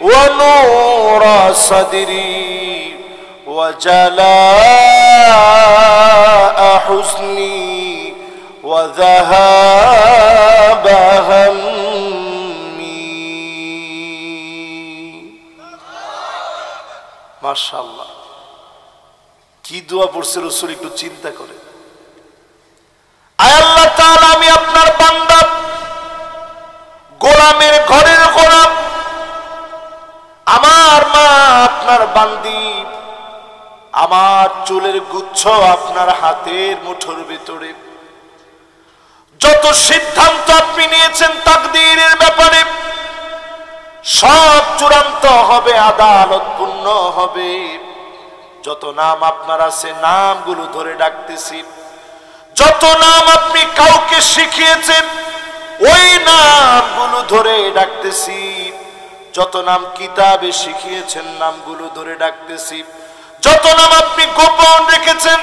ওয়া নূরা সাদরি ওয়া জালাআ হুজনি ওয়া যাহাবা হাম্মি। মাশাআল্লাহ, কি দোয়া পড়ছে রাসূল, একটু চিন্তা করে। আয় আল্লাহ তাআলা, আমি আপনার বান্দা, গোলামের ঘরের গোলাম। আমার মা আপনার বান্দি, আমার চুলের গুচ্ছ আপনার হাতের মুঠোর ভিতরে। যত সিদ্ধান্ত আপনি নিয়েছেন তাকদীরের ব্যাপারে সব চূড়ান্ত হবে, আদালত পূর্ণ হবে। যত নাম আপনার আছে নামগুলো ধরে ডাকতেছি, যত নাম আপনি কাউকে শিখিয়েছেন ওই নামগুলো ধরে ডাকতেছি, যত নাম কিতাবে শিখিয়েছেন নামগুলো ধরে ডাকতেছি, যত নাম আপনি গোপন রেখেছেন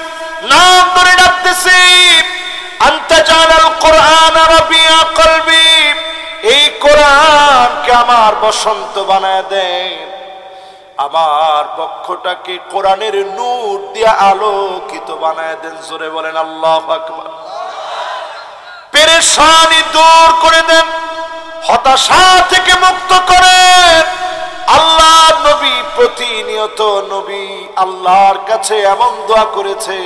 নাম ধরে ডাকতেছি। আনতা জালাল কোরআন রাবিয়া কলবি, এই কোরআনকে আমার বসন্ত বানায় দেন, আমার বক্ষটাকে কোরআনের নূর দিয়ে আলোকিত বানায় দেন। জোরে বলেন আল্লাহু আকবার। পেরেশানি দূর করে দেন, হতাশা থেকে মুক্ত করেন। আল্লাহ নবী প্রতিনিয়ত নবী আল্লাহর কাছে এমন দোয়া করেছে,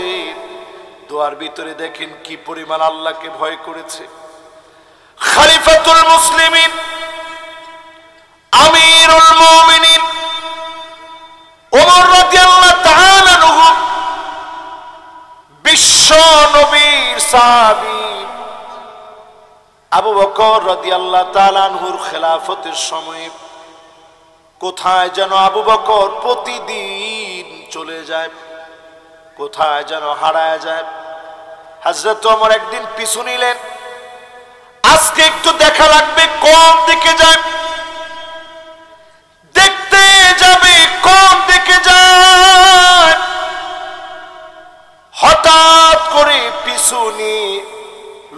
দোয়ার ভিতরে দেখেন কি পরিমাণ আল্লাহকে ভয় করেছে। খলিফাতুল মুসলিমিন আমিরুল মুমিনিন ওমর রাদিয়াল্লাহু তাআলা আনহু, বিশ্ব নবীর সাহাবী আবু বকর রাদিয়াল্লাহু তাআলা আনহুর খেলাফতের সময় কোথায় যেন আবু বকর প্রতিদিন চলে যায়, কোথায় যেন হারায় যায়। হযরত ওমর একদিন পিছু নিলেন, আজকে একটু দেখা লাগবে কোন দিকে যায়, দেখতে যাবে কোন দিকে যায়। হঠাৎ করে পিছু নিয়ে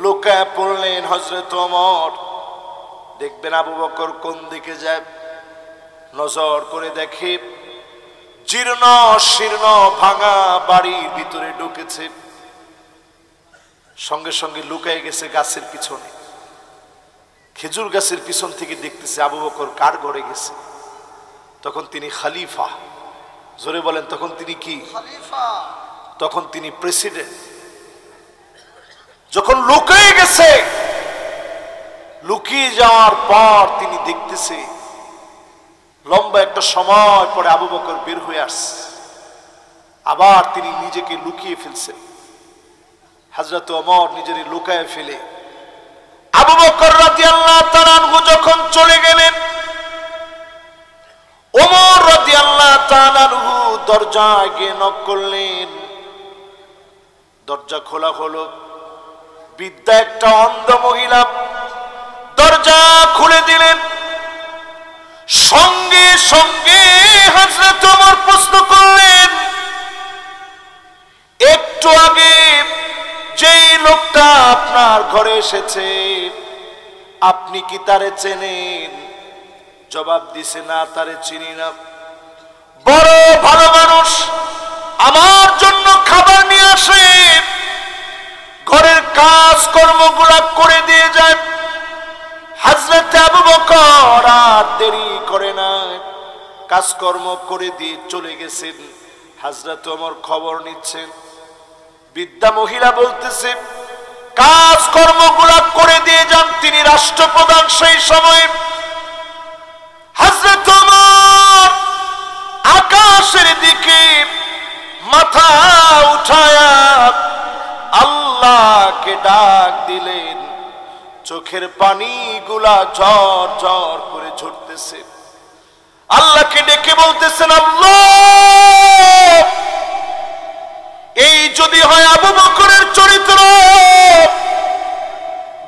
লুকায় পড়লেন হযরত ওমর, দেখবেন আবু বকর কোন দিকে যায়। নজর করে দেখে জীর্ণ শীর্ণ ভাঙা বাড়ির ভিতরে ঢুকেছে, সঙ্গে সঙ্গে লুকায় গেছে গাছের পিছনে। খেজুর গাছের পিছন থেকে দেখতেছে আবু বকর কার ঘরে গেছে। তখন তিনি খলিফা। জোরে বলেন, তখন তিনি কি খলিফা? তখন তিনি প্রেসিডেন্ট। যখন লুকিয়ে গেছে, লুকিয়ে যাওয়ার পর তিনি দেখতেছে লম্বা একটা সময় পরে আবু বকর বের হয়ে আসছে, আবার তিনি নিজেকে লুকিয়ে ফেলছেন। হযরত ওমর নিজের লুকায় ফেলে আবু বকর রাদিয়াল্লাহু তাআলা আনহু যখন চলে গেলেন, ওমর রাদিয়াল্লাহু তাআলা আনহু দরজায় গিয়ে নক করলেন। দরজা খোলা হলো, বৃদ্ধা একটা অন্ধ মহিলা দরজা খুলে দিলেন। সঙ্গে সঙ্গে হযরত ওমর প্রশ্ন করলেন, একটু আগে যেই লোকটা আপনার ঘরে এসেছে আপনি কি তারে চেনেন? জবাব দিছে, না, তারে চিনি না। বড় ভালো মানুষ, আমার জন্য খাবার নিয়ে আসে, ঘরের কাজ কর্মগুলা করে দিয়ে যায়। হযরত আবু বকর আর দেরি করে না, কাজকর্ম করে দিয়ে চলে গেছেন। হযরত ওমর খবর নিচ্ছেন। বৃদ্ধা মহিলা বলতেছে, কাজকর্মগুলা করে দিয়ে যান, তিনি রাষ্ট্রপ্রধান সেই সময়। হযরত ওমর আকাশের দিকে মাথা উঠায়া আল্লাহকে ডাক দিলেন। চোখের পানিগুলা ঝর ঝর করে ঝরতেছে। আল্লাহকে ডেকে বলতেছেন, আল্লাহ, এই যদি হয় আবু বকরের চরিত্র,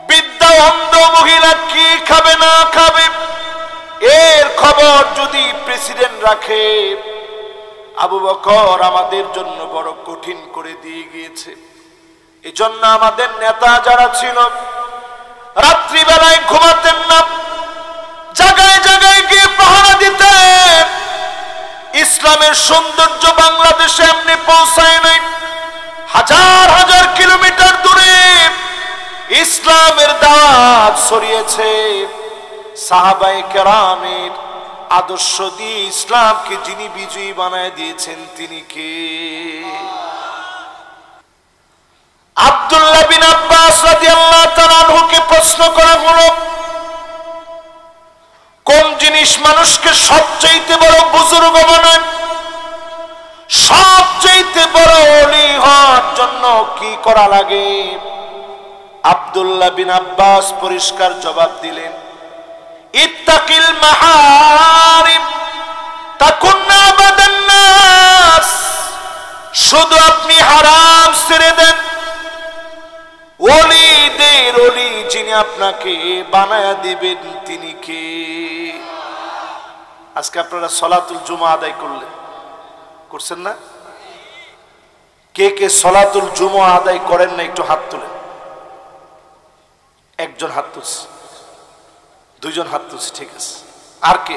বৃদ্ধা অন্ধ মহিলা কি খাবে না খাবে এর খবর যদি প্রেসিডেন্ট রাখে, আবু বকর আমাদের জন্য বড় কঠিন করে দিয়ে গিয়েছে। এজন্য আমাদের নেতা যারা ছিল রাত্রিবেলায় ঘুমাতেন না, জায়গায় জায়গায় গিয়ে পাহারা দিতেন। ইসলামের সৌন্দর্য বাংলাদেশে এমনি পৌঁছায় নাই। হাজার হাজার কিলোমিটার দূরে ইসলামের দাওয়াত ছড়িয়েছে। সাহাবায়ে কেরামের আদর্শ দিয়ে ইসলামকে যিনি বিজয়ী বানায় দিয়েছেন তিনি কে? আব্দুল্লাহ বিন আব্বাস রাদিয়াল্লাহু তাআলা আনহুকে প্রশ্ন করা হলো, কোন জিনিস মানুষকে সবচেয়ে বড় বুজুর্গ বানায়? সবচেয়ে বড় ওলি হওয়ার জন্য কি করা লাগে? আব্দুল্লাহ বিন আব্বাস পরিষ্কার জবাব দিলেন, ইত্তাকিল মাহারিম তাকুন্না আবাদান নাস। শুধু আপনি হারাম ছেড়ে দেন, ওলিদের ওলি যিনি আপনাকে বানায়া দিবেন তিনি কে? আজকে আপনারা সলাতুল জুমা আদায় করছেন না? কে কে সলাতুল জুমা আদায় করেন না একটু হাত তুলেন। একজন হাত তুলছে, দুইজন হাত তুলছে, ঠিক আছে। আর কে?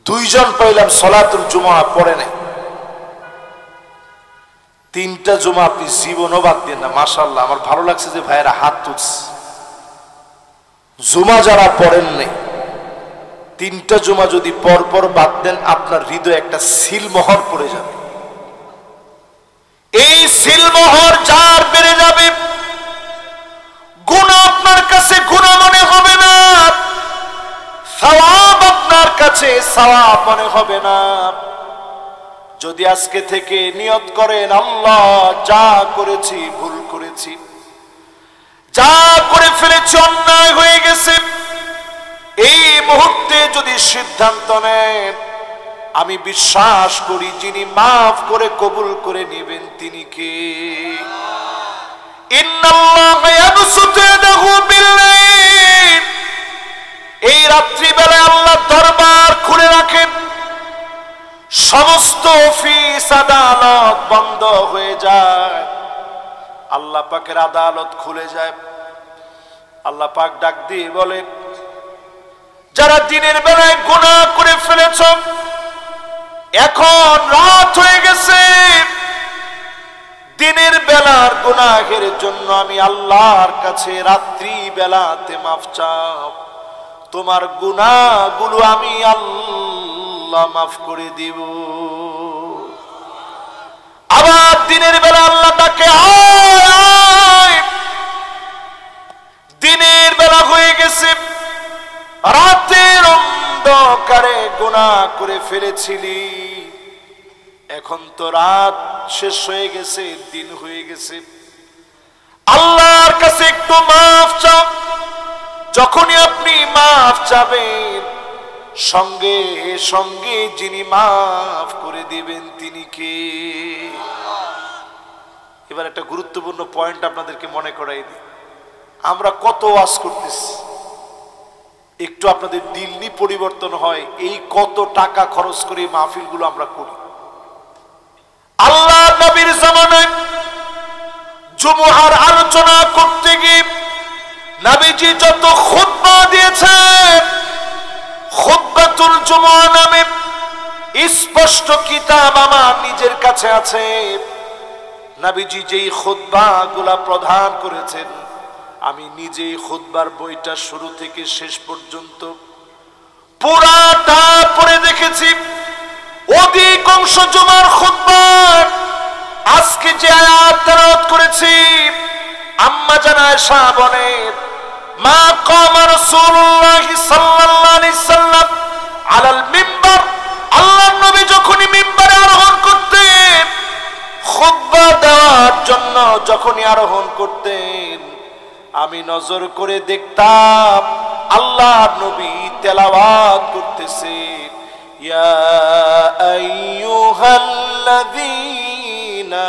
দুইজন পাইলাম সলাতুল জুমা পড়ে নাই। তিনটা জুমা আপনি জীবনও বাদ দেন না। মাশাআল্লাহ, আমার ভালো লাগছে যে ভাইয়েরা হাত তুলছে। জুমা যারা পড়েন নাই, তিনটা জুমা যদি পরপর বাদ দেন, আপনার হৃদয়ে একটা সিলমোহর পড়ে যাবে। এই সিলমোহর যার বেড়ে যাবে, গুনাহ আপনার কাছে গুনাহ মনে হবে না, সওয়াব আপনার কাছে সওয়াব মনে হবে না। যদি আজকে থেকে নিয়ত করেন, আল্লাহ যা করেছি ভুল করেছি, যা করে ফেলেছি অন্যায় হয়ে গেছে, এই মুহূর্তে যদি সিদ্ধান্ত নেন, আমি বিশ্বাস করি যিনি মাফ করে কবুল করে নেবেন তিনি কে? ইন্নাল্লাহা ইয়াবসুতু ইয়াদাহু বিল-লাইল। এই রাত্রি বেলায় আল্লাহ দরবার খুলে রাখেন, সমস্ত অফিস আদালত বন্ধ হয়ে যায়, আল্লাহ পাকের আদালত খুলে যায়। আল্লাহ পাক ডাক দিয়ে বলে, যারা দিনের বেলায় গুনাহ করে ফেলেছ, এখন রাত হয়ে গেছে, দিনের বেলার গুনাহের জন্য আমি আল্লাহর কাছে রাত্রি বেলাতে মাফ চাও, তোমার গুনাহগুলো আমি আল্লাহ মাফ করে দিব। আবার দিনের বেলা আল্লাহ তাকে আয়, দিনের বেলা হয়ে গেছে, রাতের অন্ধকারে গুনাহ করে ফেলেছিলি, এখন তো রাত শেষ হয়ে গেছে, দিন হয়ে গেছে, আল্লাহর কাছে একটু মাফ চাও। যখনই আপনি মাফ চাবেন, সঙ্গে সঙ্গে যিনি মাফ করে দিবেন তিনি কে? এবার একটা গুরুত্বপূর্ণ পয়েন্ট আপনাদেরকে মনে করাই দিই। আমরা কত ওয়াজ করতেছি, একটু আপনাদের দিলনি পরিবর্তন হয়, এই কত টাকা খরচ করে মাহফিলগুলো আমরা করি। আল্লাহ নবীর জামানায় জুমআর আলোচনা করতে গিয়ে নবীজি যত খুতবা দিয়েছেন, খুতবাতুল জুমআ নামে স্পষ্ট কিতাব আমার নিজের কাছে আছে। নবীজি যেই খুতবাগুলা প্রদান করেছেন, আমি নিজেই খুতবার বইটা শুরু থেকে শেষ পর্যন্ত পুরাটা পড়ে দেখেছি। অধিকাংশ জুমার খুতবার আজকে যে আয়াত তেলাওয়াত করেছি, আম্মা জান আয়েশা বলেন, মা কামা রাসূলুল্লাহ সাল্লাল্লাহু আলাইহি সাল্লাম আলাল মিম্বার, আল্লাহর নবী যখনই মিম্বারে আরোহণ করতেন, খুতবা দেওয়ার জন্য যখনই আরোহণ করতেন, আমি নজর করে দেখতাম আল্লাহর নবী তেলাওয়াত করতেছে, ইয়া আইয়ুহাল্লাযীনা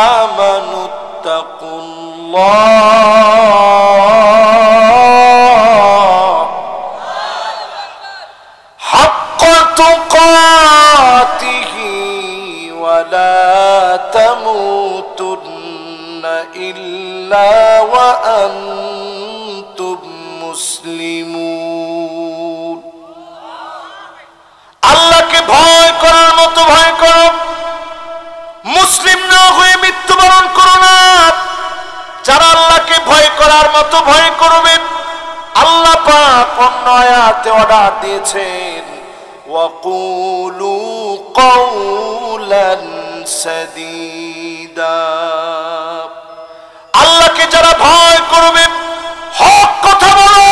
আমানুত্তাকুল্লাহ হাক্কা তুকাতিহি ওয়া লা তামুতুন্না ইল্লা ওয়া আনতুম মুসলিমুন। আল্লাহকে ভয় করার মতো ভয় করো, মুসলিম না হয়ে মৃত্যুবরণ করো না। যারা আল্লাহকে ভয় করার মতো ভয় করবেন, আল্লাহ পাক অন্য আয়াতে অর্ডার দিয়েছেন, ওয়াকুলু কাওলান সাদীদা। আল্লাহকে যারা ভয় করবে, হক কথা বলো,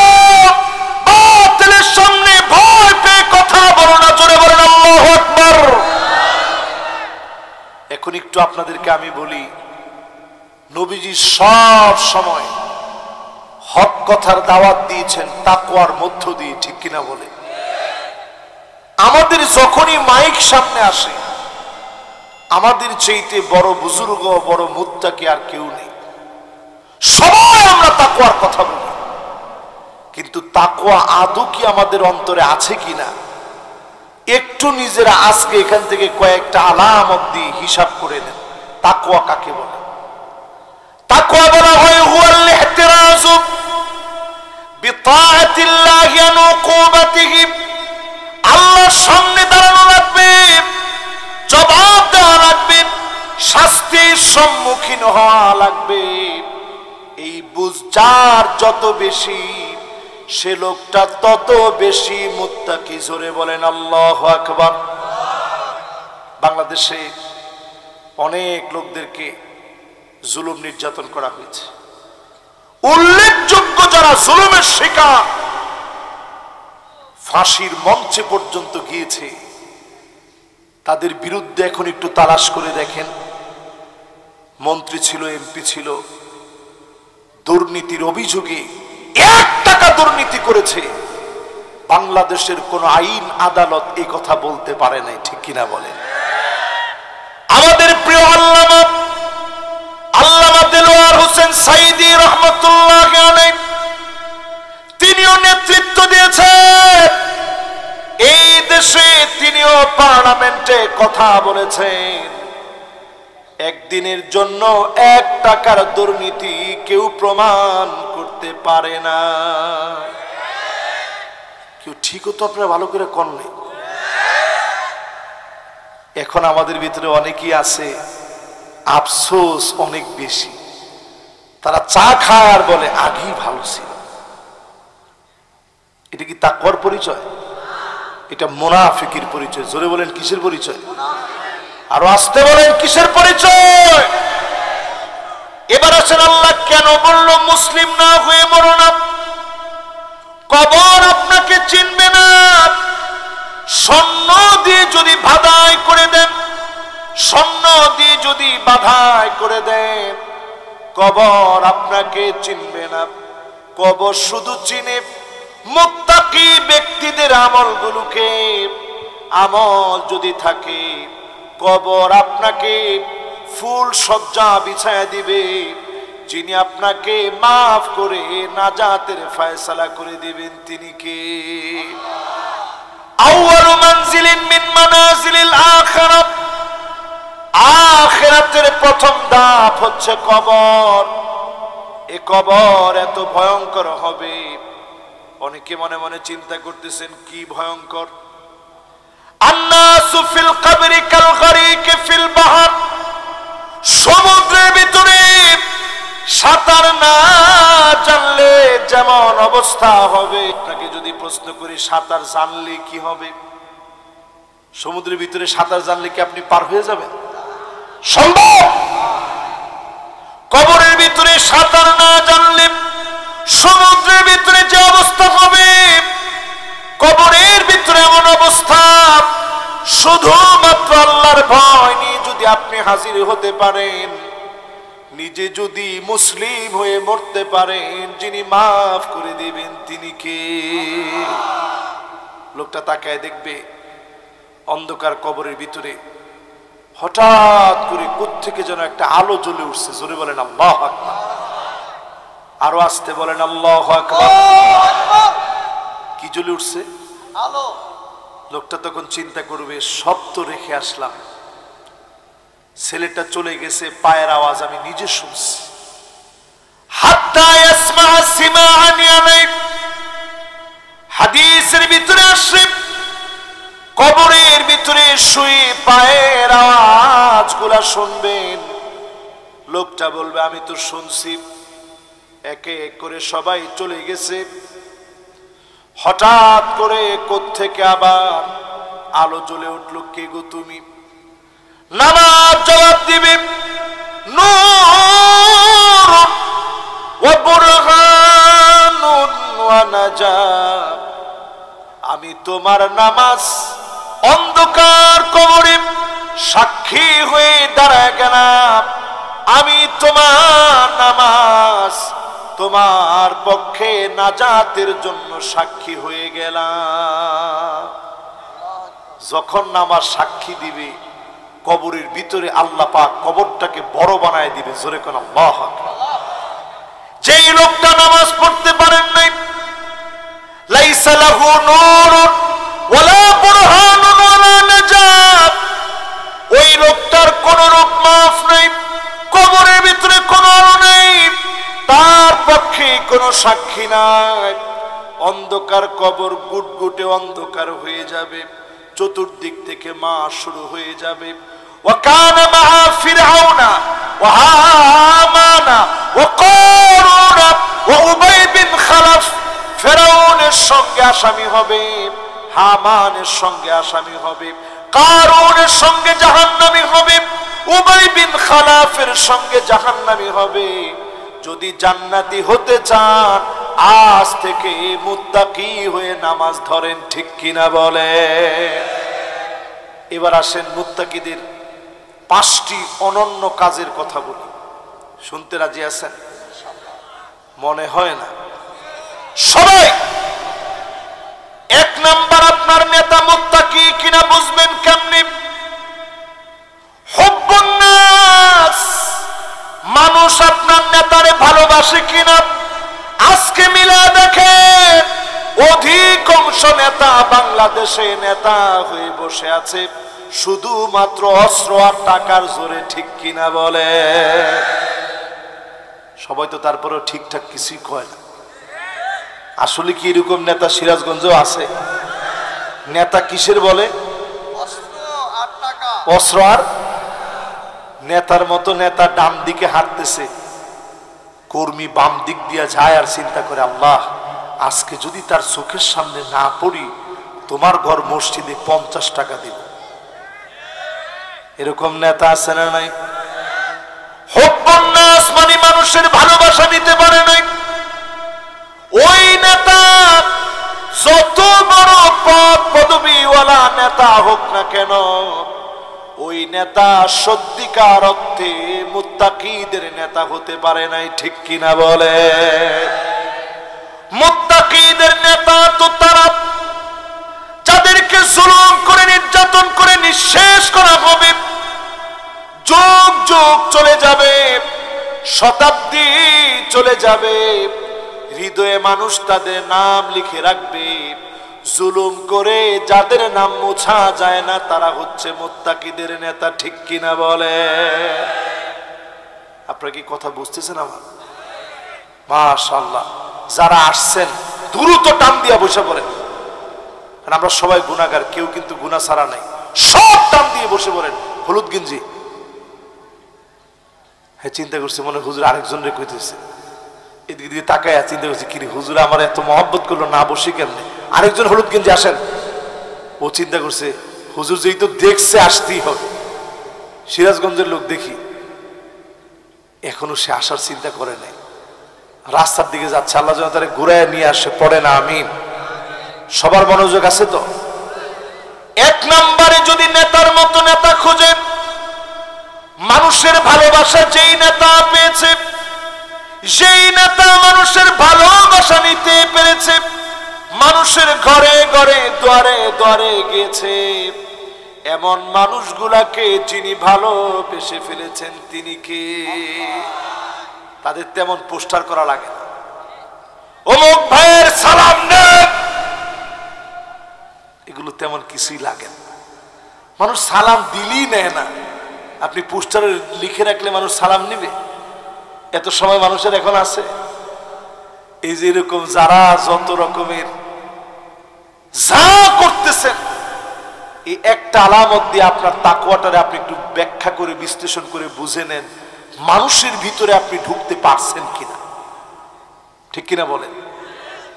বাতিলের সামনে ভয় পেয়ে কথা বলো না। জোরে বলেন আল্লাহু আকবার। এখন একটু আপনাদেরকে আমি বলি, নবীজি সব সময় হক কথার দাওয়াত দিয়েছেন তাকওয়ার মধ্য দিয়ে, ঠিক কিনা বলে? আমাদের যখনই মাইক সামনে আসে, আমাদের চাইতে বড় বুজুর্গ বড় মুত্তাকি আর কেউ নেই। সবাই আমরা তাকওয়ার কথা বলি, কিন্তু তাকওয়া আদৌ কি আমাদের অন্তরে আছে কিনা একটু নিজেরা আজকে এখান থেকে কয়েকটা আলামত দিয়ে হিসাব করে নেন। তাকওয়া কাকে বলে? তাকওয়া বলা হয় হুয়াল ইহতিরাজু বিতাআতিল্লাহি ওয়া উকুবাতিহি, আল্লাহর সামনে দাঁড়ানো লাগবে, জবাব দেওয়া লাগবে, শাস্তির সম্মুখীন হওয়া লাগবে। এই বুঝ যার যত বেশি, সে লোকটা তত বেশি মুত্তাকি। জোরে বলেন আল্লাহু আকবার। বাংলাদেশে অনেক লোকদেরকে জুলুম নির্যাতন করা হয়েছে। উল্লেখযোগ্য যারা জুলুমের শিকার, ফাঁসির মঞ্চে পর্যন্ত গিয়েছে, তাদের বিরুদ্ধে এখন একটু তালাশ করে দেখেন। মন্ত্রী ছিল, এমপি ছিল, দুর্নীতির অভিযোগে 1 টাকা দুর্নীতি করেছে, বাংলাদেশের কোন আইন আদালত এই কথা বলতে পারে নাই, ঠিক কিনা বলেন? আমাদের প্রিয় আল্লামা দেলোয়ার হোসেন সাইদি রহমতুল্লাহ আলাইহি, তিনিও নেতৃত্ব দিয়েছেন এই দেশে, তিনিও পার্লামেন্টে কথা বলেছেন। একদিনের জন্য 1 টাকার দুর্নীতি কেউ প্রমাণ করতে পারে না। কেউ ঠিকও তো আপনারা ভালো করে করলেন। এখন আমাদের ভিতরে অনেকেই আছে, আফসোস অনেক বেশি, তারা চা খায় আর বলে আগেই ভালো ছিল। এটা কি তাকওয়ার পরিচয়? এটা মুনাফিকের পরিচয়। জোরে বলেন কিসের পরিচয়? আরো আসতে বলেন কিসের পরিচয়? এবার আসেন, আল্লাহ কেন বলল মুসলিম না হয়ে মরো না? কবর আপনাকে চিনবে না। স্বর্ণ দিয়ে যদি বাধাই করে দেন, স্বর্ণ দিয়ে যদি বাধাই করে দেন, কবর আপনাকে চিনবে না। কবর শুধু চিনে মুত্তাকি ব্যক্তিদের আমলগুলোকে। আমল যদি থাকে, কবর আপনাকে ফুল সজ্জা বিছায়া দিবে, যিনি আপনাকে মাফ করে নাজাতের ফয়সালা করে দিবেন তিনি কে? আউয়ালু মানজিলিন মিন মানাজিলিল আখিরাত, আখিরাতের প্রথম ধাপ হচ্ছে কবর। এই কবর এত ভয়ঙ্কর হবে, অনেকে মনে মনে চিন্তা করতেছেন কি ভয়ঙ্কর। আন্নাসু ফিল কবরি কাল গরিক ফিল বাহর, সমুদ্রের ভিতরে সাঁতার না জানলে যেমন অবস্থা হবে। আপনাকে যদি প্রশ্ন করি সাঁতার জানলে কি হবে? সমুদ্রের ভিতরে সাঁতার জানলে কি আপনি পার হয়ে যাবেন? সম্ভব? কবরের ভিতরে সাঁতার না জানলে সমুদ্রের ভিতরে যে অবস্থা হবে, কবরের ভিতরে এমন অবস্থা, শুধুমাত্র আল্লাহর ভয় নিয়ে যদি আপনি হাজির হতে পারেন, নিজে যদি মুসলিম হয়ে মরতে পারেন, যিনি মাফ করে দিবেন তিনি কে? লোকটা তাকায় দেখবে অন্ধকার কবরের ভিতরে হঠাৎ করে কোত্থেকে যেন একটা আলো জ্বলে উঠছে। জোরে বলেন আল্লাহু আকবার। আরো আসতে বলেন আল্লাহু আকবার। কি জ্বলে উঠছে? আলো। লোকটা তখন চিন্তা করবে, সব তো রেখে আসলাম, ছেলেটা চলে গেছে, পায়ের আওয়াজ আমি নিজে শুনছি। হাত্তা ইয়াসমা সিমাআন ইয়ানাইব, হাদিসের ভিতরে আসে কবরের ভিতরে শুয়ে পায়ের আওয়াজগুলা শুনবেন। লোকটা বলবে আমি তো শুনছি। একে এক করে সবাই চলে গেছে। হঠাৎ করে কোত্থেকে আবার আলো জ্বলে উঠল। কে গো তুমি? নামাজ জবাব দিবে, নূর ওয়া বুরহানুন ওয়া নাজাত, আমি তোমার নামাজ অন্ধকার কবরে সাক্ষী হয়ে দাঁড়ায় গেলাম, আমি তোমার তোমার পক্ষে নাজাতের জন্য সাক্ষী হয়ে গেলাম। যখন নামাজ সাক্ষী দিবে, কবরের ভিতরে আল্লাহ পাক কবরটাকে বড় বানায় দিবে। জোরে কোন আল্লাহু আকবার। যেই লোকটা নামাজ পড়তে পারেন নাই, লাইসা লাহু নূরুন ওয়ালা বুরহানুন ওয়ালা নাজাত, ওই লোকটার কোন রূপ মাফ নাই, কবরের ভিতরে কোনো আলো নেই, তার পক্ষে কোনো সাক্ষী নাই। অন্ধকার কবর, গুটগুটে অন্ধকার হয়ে যাবে, চতুর্দিক থেকে মাস শুরু হয়ে যাবে। وكان مع فرعون وهامان وقارون وأبي بن خلف, ফেরাউনের সঙ্গে আসামি হবে, হামানের সঙ্গে আসামি হবে, কারুনের সঙ্গে জাহান্নামী হবে, উবাই বিন খালাফের সঙ্গে জাহান্নামী হবে। যদি জান্নাতি হতে চান আজ থেকে মুত্তাকি হয়ে নামাজ ধরেন, ঠিক কিনা বলে? এবার আসেন মুত্তাকিদের 5টি অনন্য কাজের কথা বলি। শুনতে রাজি আছেন? মনে হয় না সবাই। 1 নাম্বার, আপনার নেতা মুত্তাকি কিনা বুঝবেন কেমনি? হুব্বুন নাস, মানুষ আপনার নেতারে ভালোবাসে কিনা। আজকে মিলা দেখেন, অধিকাংশ নেতা বাংলাদেশে নেতা হয়ে বসে আছে শুধুমাত্র অস্ত্র আর টাকার জোরে, ঠিক কিনা বলে? সবাই তো তারপরেও ঠিকঠাক কিছুই কয় না। আসলে কি এরকম নেতা সিরাজগঞ্জেও আছে? নেতা কিসের বলে? অস্ত্র আর টাকা। অস্ত্র আর নেতার মতো নেতা ডান দিকে হাঁটতেছে, কর্মী বাম দিক দিয়ে যায় আর চিন্তা করে, আল্লাহ আজকে যদি তার চোখের সামনে না পড়ি, তোমার ঘর মসজিদে 50 টাকা দিব। এরকম নেতা আছে না নাই? হুব্বুন নাস মানে মানুষের ভালোবাসা নিতে পারে নাই। ওই নেতা যত বড় পদ পদবিওয়ালা নেতা হোক না কেন, ওই নেতা সত্যিকার অর্থে মুত্তাকিদের নেতা হতে পারে নাই, ঠিক কিনা বলে? মুত্তাকিদের নেতা তো তারা যাদেরকে জুলুম করে, নির্যাতন করে নিঃশেষ করা হবে, যুগ যুগ চলে যাবে, শতাব্দী চলে যাবে, হৃদয়ে মানুষ তাদের নাম লিখে রাখবে। জুলুম করে যাদের নাম মোছা যায় না, তারা হচ্ছে মুত্তাকিদের নেতা, ঠিক কিনা বলে? আপনারা কি কথা বুঝতেছেন আমার? মাশাআল্লাহ, যারা আসছেন দ্রুত টান দিয়া বসে পড়েন, কারণ আমরা সবাই গুনাহগার, কেউ কিন্তু গুনাহ ছাড়া নাই। সব টান দিয়ে বসে পড়েন। হলুদ গেঞ্জি, হ্যাঁ চিন্তা করছে মনে হুজুর আরেকজন রে কইতেছে, এদিকে দিকে তাকায় চিন্তা করছে কি হুজুর আমার এত মহব্বত করলো, না বসি কেমনে? আরেকজন হলুদ গেঞ্জি আসেন, ও চিন্তা করছে হুজুর যেই তো দেখছে আসতেই হবে, সিরাজগঞ্জের লোক দেখি, এখনো সে আসার চিন্তা করে নাই, রাস্তার দিকে যাচ্ছে, আল্লাহ যেন তারে ঘুরায় নিয়ে আসে, পড়ে না আমিন। সবার মনোযোগ আছে তো? 1 নম্বরে যদি নেতার মতো নেতা খোঁজে, মানুষের ভালোবাসা যেই নেতা পেয়েছে, যেই নেতা মানুষের ভালোবাসা নিতে পেরেছে, মানুষের ঘরে ঘরে দ্বারে দ্বারে গেছে, এমন মানুষগুলাকে যিনি ভালোবেসে ফেলেছেন তিনি কে? তাদের তেমন পোস্টার করা লাগে না, অমুক ভাইয়ের সালাম নেন, এগুলো তেমন কিছুই লাগে না। মানুষ সালাম দিলেই নেয় না, আপনি পোস্টারে লিখে রাখলে মানুষ সালাম নিবে? এত সময় মানুষের এখন আছে? এই যে এরকম যারা যত রকমের যা করতেছেন, এই একটা আলামত দিয়ে আপনার তাকওয়াটারে আপনি একটু ব্যাখ্যা করে বিশ্লেষণ করে বুঝে নেন, মানুষের ভিতরে আপনি ঢুকতে পারছেন কিনা, ঠিক কিনা বলেন?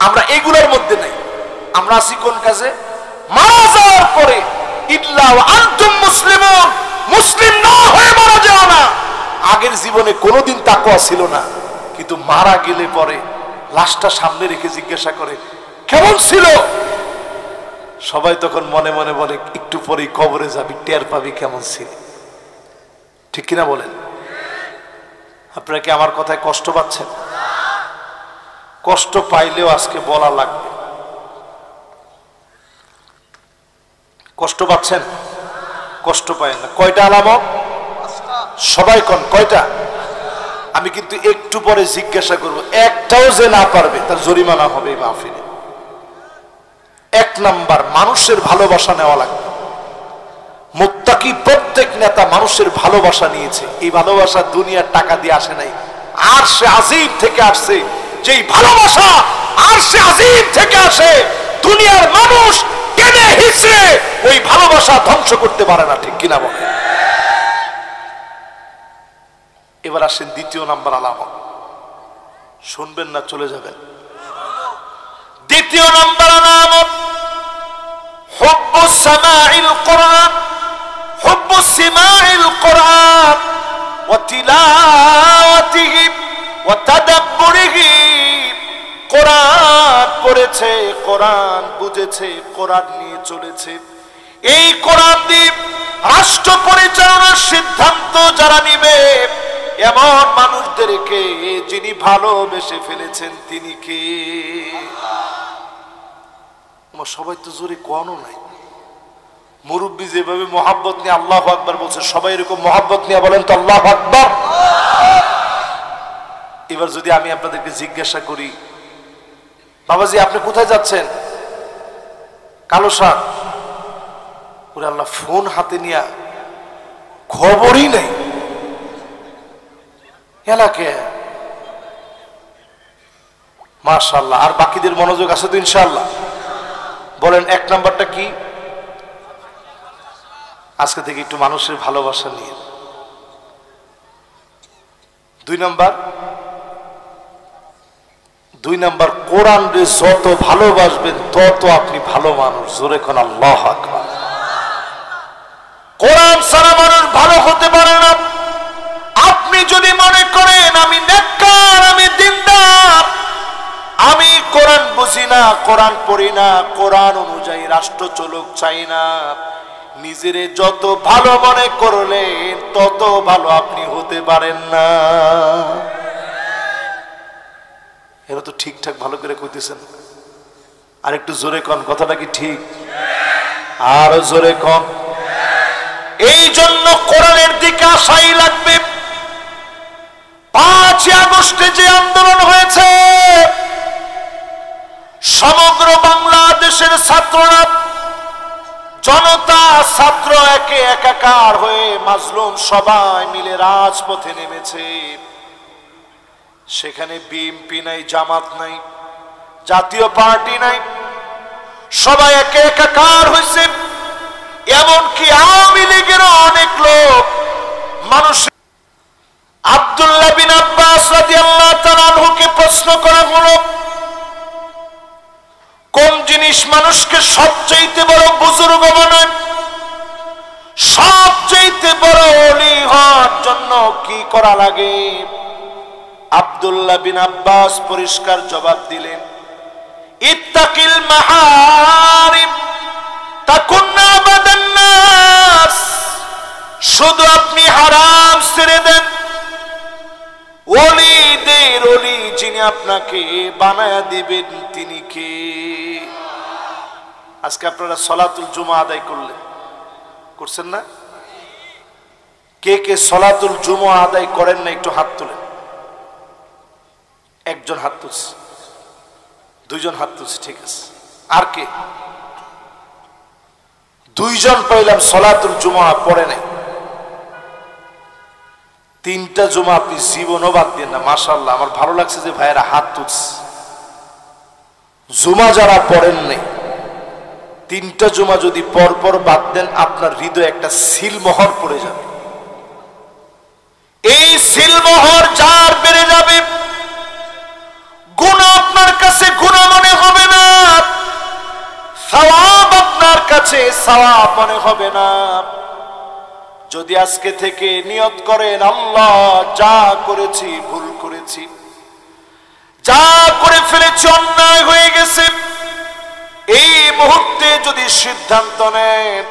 আমরা এগুলোর মধ্যে নাই। আমরা আছি কোন কাজে? মারা যাওয়ার পরে ইল্লা ওয়া আনতুম মুসলিমুন, মুসলিম না হয়ে মারা যাও না। আগের জীবনে কোনোদিন তাকওয়া ছিল না, কিন্তু মারা গেলে পরে লাশটা সামনে রেখে জিজ্ঞাসা করে কেমন ছিল, সবাই তখন মনে মনে বলে একটু পরেই কবরে যাবি, টের পাবি কেমন ছিল, ঠিক কিনা বলেন? আপনারা কি আমার কথায় কষ্ট পাচ্ছেন? কষ্ট পাইলেও আজকে বলা লাগবে। কষ্ট পাচ্ছেন? কষ্ট পায় না। কয়টা আলামত? সবাই কোন কয়টা? আমি কিন্তু একটু পরে জিজ্ঞাসা করব, একটাও যে না পারবে তার জরিমানা হবে এই মাহফিলে। এক নাম্বার, মানুষের ভালোবাসা নেওয়া লাগবে। মুত্তাকি প্রত্যেক নেতা মানুষের ভালোবাসা নিয়েছে। এই ভালোবাসা দুনিয়ার টাকা দিয়ে আসে নাই, আরশে আজিম থেকে আসছে। যেই ভালোবাসা আরশে আজিম থেকে আসে, দুনিয়ার মানুষ কেনে হিসে ওই ভালোবাসা ধ্বংস করতে পারে না। ঠিক কিনা বলে? এবার আসেন দ্বিতীয় নাম্বার আলামত। শুনবেন না চলে যাবেন। দ্বিতীয় নাম্বার আলামত হুব্বুস সামাইল কোরআন, হুব্বুস সিমাইল কোরআন ওয়া তিলাওয়াতিহি ওয়া তাদাব্বুরিহি। কোরআন পড়েছে, কোরআন বুঝেছে, কোরআন নিয়ে চলেছে। এই কোরআন দিয়ে রাষ্ট্র পরিচালনার সিদ্ধান্ত যারা নিবে, এমন মানুষদেরকে যিনি ভালোবেসে ফেলেছেন তিনি কে? সবাই তো জোরে কোনও নাই। মুরব্বী যেভাবে মোহাব্বত নিয়ে আল্লাহু আকবার বলছে, সবাই এরকম মোহাব্বত নিয়ে বলেন তো আল্লাহু আকবার। এবার যদি আমি আপনাদেরকে জিজ্ঞাসা করি, বাবাজি আপনি কোথায় যাচ্ছেন? কালো শাক। ওরে আল্লাহ, ফোন হাতে নিয়ে খবরই নেই এলাকে। মাশাআল্লাহ। আর বাকিদের মনোযোগ আছে তো ইনশাআল্লাহ? বলেন এক নাম্বারটা কি? আজকে থেকে একটু মানুষের ভালোবাসা নিয়ে। দুই নাম্বার কোরআন রে যত ভালোবাসবেন তত আপনি ভালো মানুষ। জোরে কোন আল্লাহু আকবার। কোরআন ছাড়া মানুষ ভালো হতে পারে না। আপনি যদি মনে করেন আমি নেককার, আমি দিনদার, আমি কোরআন বুঝি না, কোরআন পড়ি না, কোরআন অনুযায়ী রাষ্ট্র চলুক চাই না, নিজেরে যত ভালো মনে করলেন তত ভালো আপনি হতে পারেন না। এরা তো ঠিকঠাক ভালো করে কইতেছেন। আর একটু জোরে কন, কথাটা কি ঠিক? আরো জোরে কন। এই জন্য কোরআনের দিকে আসাই লাগবে। 5 আগস্টে যে আন্দোলন হয়েছে, সমগ্র বাংলাদেশের ছাত্ররা, জনতা, ছাত্র একে একাকার হয়ে মাজলুম সবাই মিলে রাজপথে নেমেছে। সেখানে বিএনপি নাই, জামাত নাই, জাতীয় পার্টি নাই, সবাই একে একাকার হয়েছে। এমনকি আওয়ামী লীগের অনেক লোক মানুষ। আব্দুল্লাহ বিন আব্বাস রাদিয়াল্লাহু তাআলা আনহুকে প্রশ্ন করা হলো, কোন জিনিস মানুষকে সবচেয়ে বড় বুজুর্গ বানায়, সবচেয়ে বড় ওলি হওয়ার জন্য কি করা লাগে? আব্দুল্লাহ বিন আব্বাস পরিষ্কার জবাব দিলেন, ইত্তাকিল মাহারিম তাকুন্না আবাদান নাস। শুধু আপনি হারাম ছেড়ে দেন। ওলিদের ওলি যিনি আপনাকে বানায়া দিবেন তিনি কে? আজকে আপনারা সলাতুল জুমা আদায় করছেন না? কে কে সলাতুল জুমা আদায় করেন না একটু হাত তুলেন। একজন হাত তুলছে, দুইজন হাত তুলছে, ঠিক আছে। আর কে? দুইজন পাইলাম সলাতুল জুমা পড়ে নাই। 3টা জুমা আপনি জীবনও বাদ দেন না। মাশাআল্লাহ, আমার ভালো লাগছে যে ভাইয়েরা হাত তুলছে। জুমা যারা পড়েন নাই, 3টা জুমা যদি পরপর বাদ দেন, আপনার হৃদয়ে একটা সিলমোহর পড়ে যাবে। এই সিলমোহর যার বেড়ে যাবে, গুনাহ আপনার কাছে গুনাহ মনে হবে না, সওয়াব আপনার কাছে সওয়াব মনে হবে না। যদি আজকে থেকে নিয়ত করেন, আল্লাহ যা করেছি ভুল করেছি, যা করে ফেলেছি অন্যায় হয়ে গেছে, এই মুহূর্তে যদি সিদ্ধান্ত নেন,